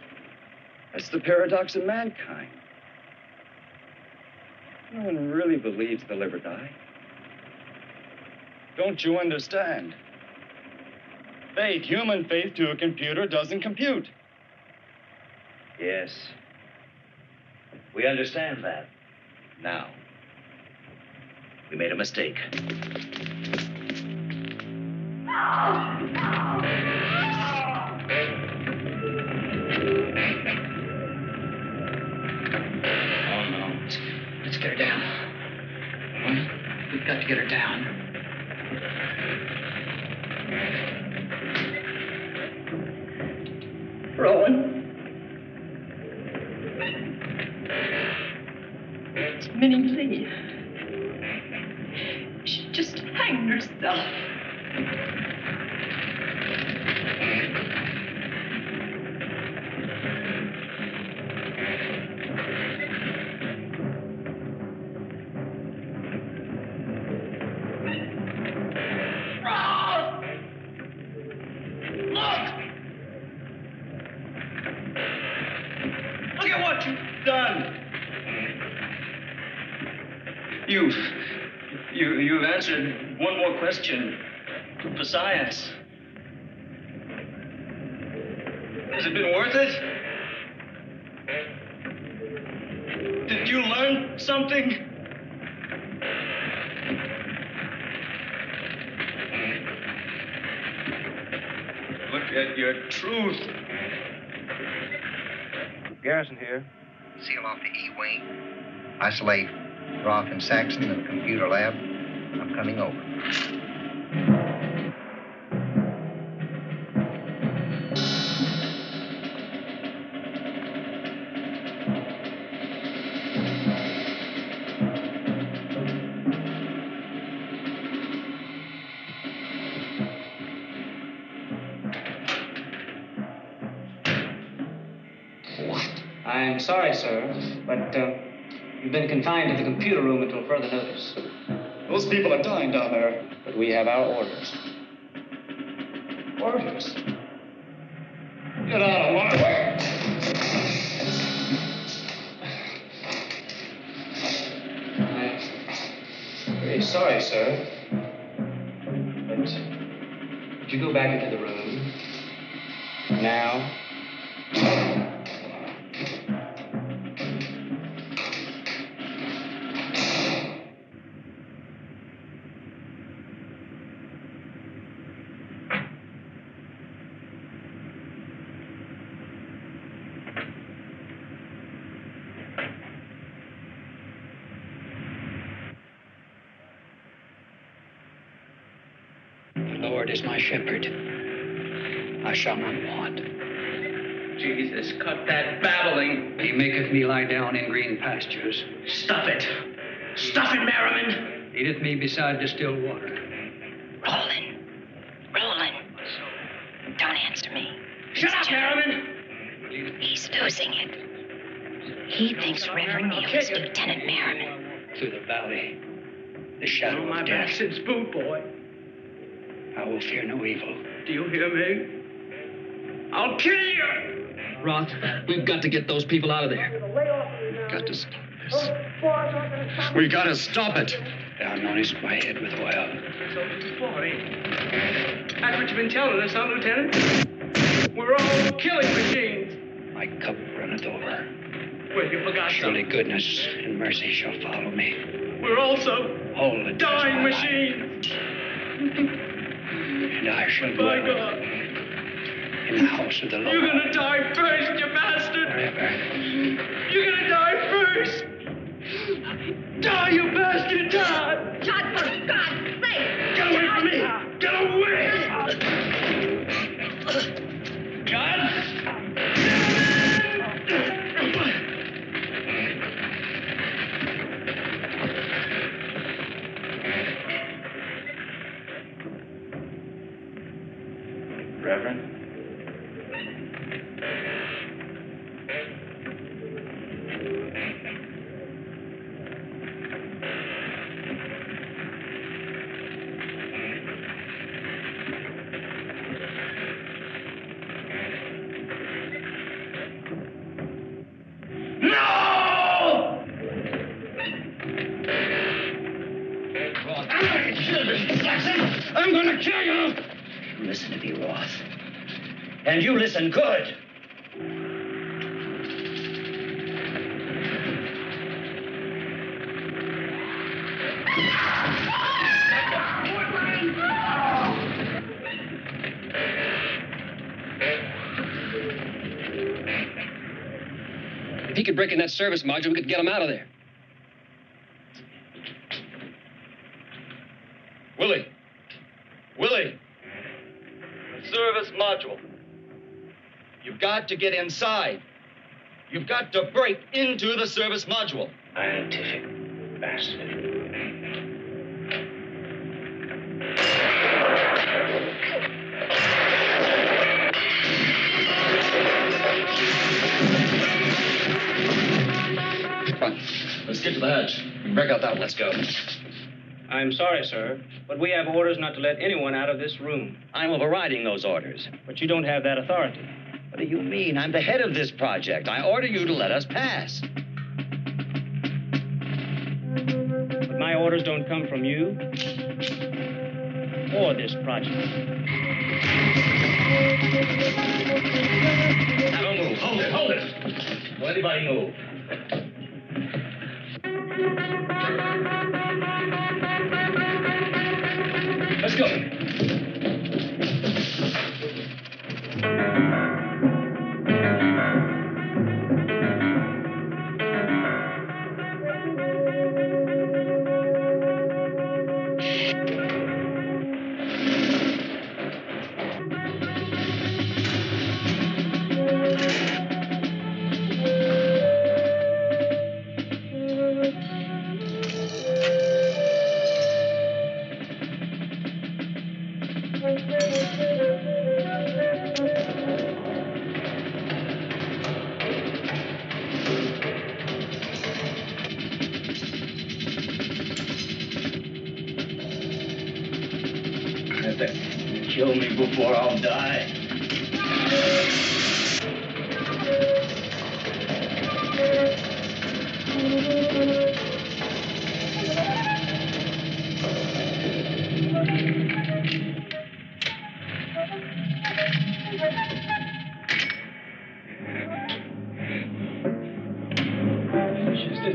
the paradox of mankind. No one really believes they'll ever die. Don't you understand? Faith, human faith to a computer doesn't compute. Yes. We understand that. Now, we made a mistake. Let's get her down. What? We've got to get her down. Rowan. It's Minnie Lee. She just hanged herself. You've answered one more question for science. Has it been worth it? Did you learn something? Look at your truth. Garrison here. Seal off the E-wing. Isolate Roth and Saxon in the computer lab. I'm coming over. I'm sorry, sir, but you've been confined to the computer room until further notice. Those people are dying down there. But we have our orders. Orders? Get out of my way. I'm very sorry, sir. But would you go back into the room? Now? Is my shepherd. I shall not want. Jesus, cut that babbling. He maketh me lie down in green pastures. Stuff it. Stuff it, Merriman. Leadeth me beside distilled water. Roland. Don't answer me. Shut up, Merriman. He's losing it. He thinks Reverend Neal is Lieutenant Merriman. Through the valley, the shadow my of death. back since boot, boy. I will fear no evil. Do you hear me? I'll kill you! Roth, we've got to get those people out of there. We've got to stop this. We got to stop it. Thou anointest my head with oil. So funny. That's what you've been telling us, huh, Lieutenant? We're all killing machines. My cup runneth over. Well, you forgot Surely something. goodness and mercy shall follow me. We're also All the days of dying my life. machines. And I shall By dwell God. in the house of the Lord. You're gonna die first, you bastard! Forever. You're gonna die first! Die, you bastard, die! John, for God's sake! Get away from me! Get away! John! kill me, Jackson! I'm gonna kill you! Listen to me, Roth. And you listen good. If he could break in that service module, we could get him out of there. Willie! Willie! The service module. You've got to get inside. You've got to break into the service module. Scientific bastard. Come on, let's get to the hatch. Break out that one. Let's go. I'm sorry, sir, but we have orders not to let anyone out of this room. I'm overriding those orders. But you don't have that authority. What do you mean? I'm the head of this project. I order you to let us pass. But my orders don't come from you or this project. Now don't move. Hold it, hold it. Don't anybody move. Let's go. Kill me before I'll die.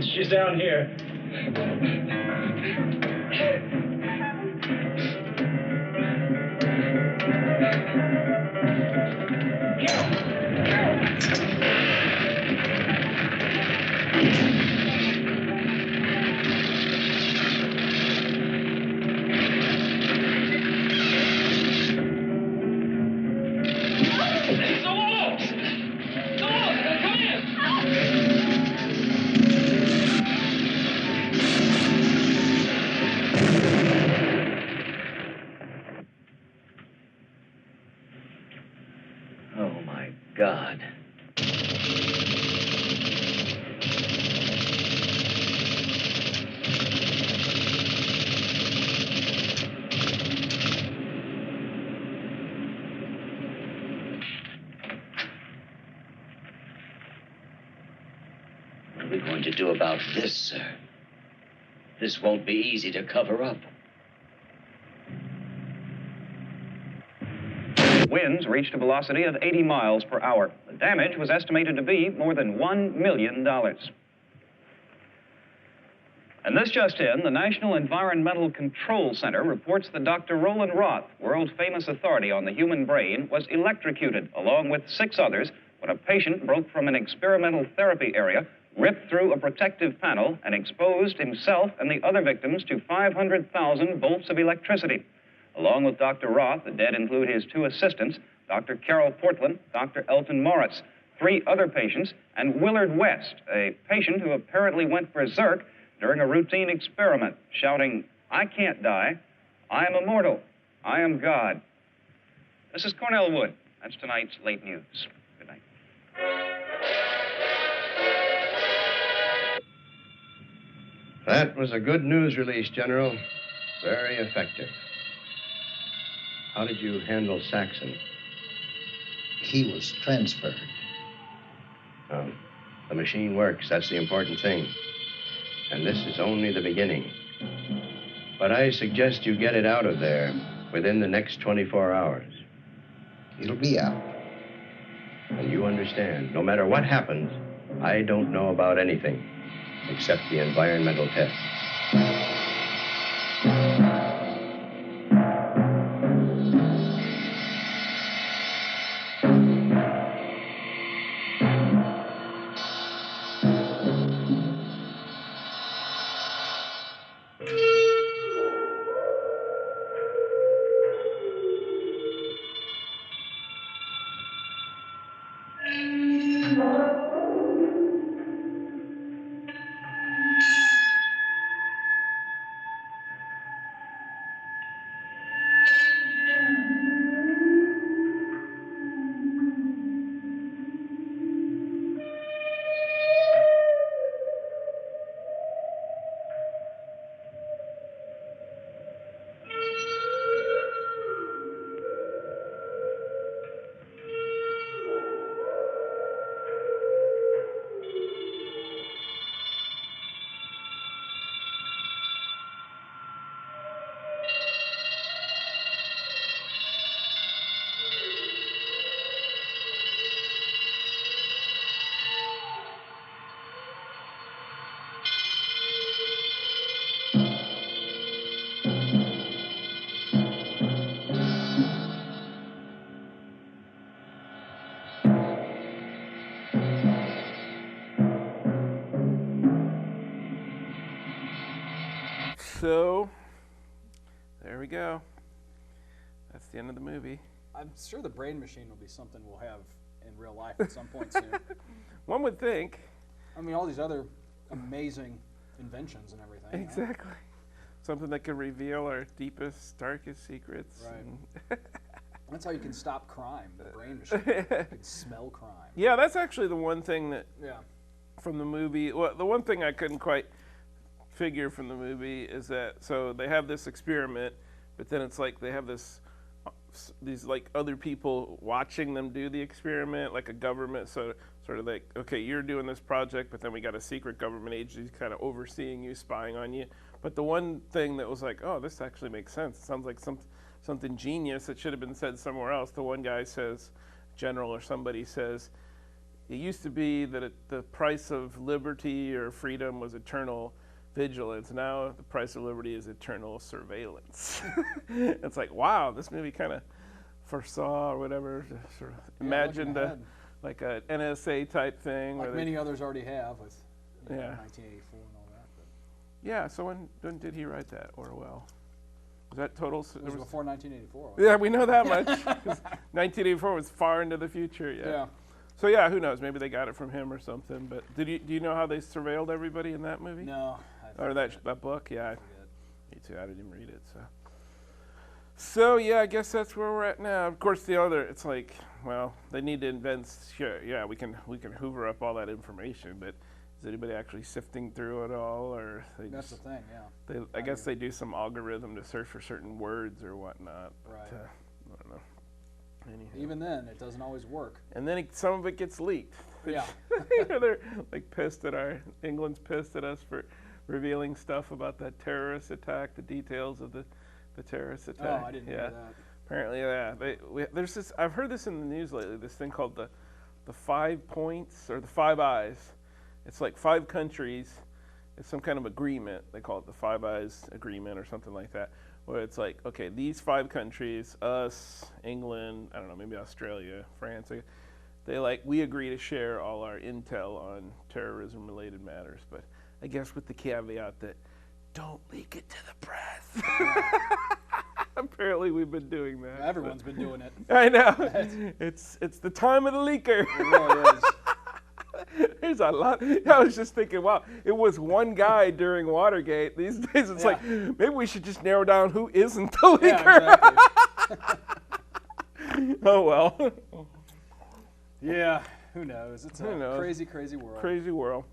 She's down here. God. What are we going to do about this, sir? This won't be easy to cover up. Winds reached a velocity of 80 miles per hour. The damage was estimated to be more than $1 million. And this just in, the National Environmental Control Center reports that Dr. Roland Roth, world-famous authority on the human brain, was electrocuted, along with 6 others, when a patient broke from an experimental therapy area, ripped through a protective panel, and exposed himself and the other victims to 500,000 volts of electricity. Along with Dr. Roth, the dead include his 2 assistants, Dr. Carol Portland, Dr. Elton Morris, 3 other patients, and Willard West, a patient who apparently went berserk during a routine experiment, shouting, "I can't die. I am immortal. I am God." This is Cornell Wood. That's tonight's late news. Good night. That was a good news release, General. Very effective. How did you handle Saxon? He was transferred. Oh, the machine works. That's the important thing. And this is only the beginning. But I suggest you get it out of there within the next 24 hours. It'll be out. And you understand, no matter what happens, I don't know about anything except the environmental test. So, there we go. That's the end of the movie. I'm sure the brain machine will be something we'll have in real life at some point soon. One would think. I mean, all these other amazing inventions and everything. Exactly. Something that can reveal our deepest, darkest secrets. Right. That's how you can stop crime, the brain machine. You can smell crime. Yeah, that's actually the one thing that, yeah, from the movie, well, the one thing I couldn't quite figure from the movie is that, so they have this experiment, but then it's like they have these like other people watching them do the experiment, like a government, so sort of like, okay, you're doing this project, but then we got a secret government agency kind of overseeing you, spying on you. But the one thing that was like, oh, this actually makes sense. It sounds like something genius that should have been said somewhere else. The one guy says, General or somebody says, it used to be that the price of liberty or freedom was eternal vigilance. Now the price of liberty is eternal surveillance. It's like, wow, this movie kind of foresaw or whatever, sort of imagined like a NSA type thing. Like many others already have with 1984 and all that. But. Yeah, so when did he write that, Orwell? Was that total? It was before 1984. Yeah, we know that much. 1984 was far into the future, yeah. So yeah, who knows? Maybe they got it from him or something. But do you know how they surveilled everybody in that movie? No. Or that book? Yeah. Me too. I didn't even read it. So yeah, I guess that's where we're at now. Of course, the other, it's like, well, they need to invent. Sure, yeah, we can hoover up all that information, but is anybody actually sifting through it all, or that's the thing, yeah. I guess they do some algorithm to search for certain words or whatnot. Right. But, I don't know. Anyhow. Even then, it doesn't always work. And then some of it gets leaked. Yeah. They're like pissed at England's pissed at us for revealing stuff about that terrorist attack, the details of the terrorist attack. Oh, I didn't know that. Apparently, yeah. There's this. I've heard this in the news lately. This thing called the 5 points or the 5 eyes. It's like 5 countries. It's some kind of agreement. They call it the 5 Eyes Agreement or something like that. Where it's like, okay, these 5 countries, us, England, I don't know, maybe Australia, France, we agree to share all our intel on terrorism-related matters, but I guess with the caveat that don't leak it to the press. Apparently, we've been doing that. Everyone's been doing it. I know. It's the time of the leaker. It really is. There's a lot. I was just thinking, wow, it was one guy during Watergate. These days, it's like, maybe we should just narrow down who isn't the leaker. Yeah, exactly. Oh, well. Yeah, who knows? It's a crazy, crazy world. Crazy world.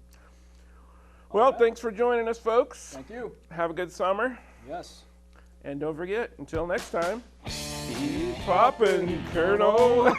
Well, thanks for joining us, folks. Thank you. Have a good summer. Yes. And don't forget, until next time, keep poppin', Colonel.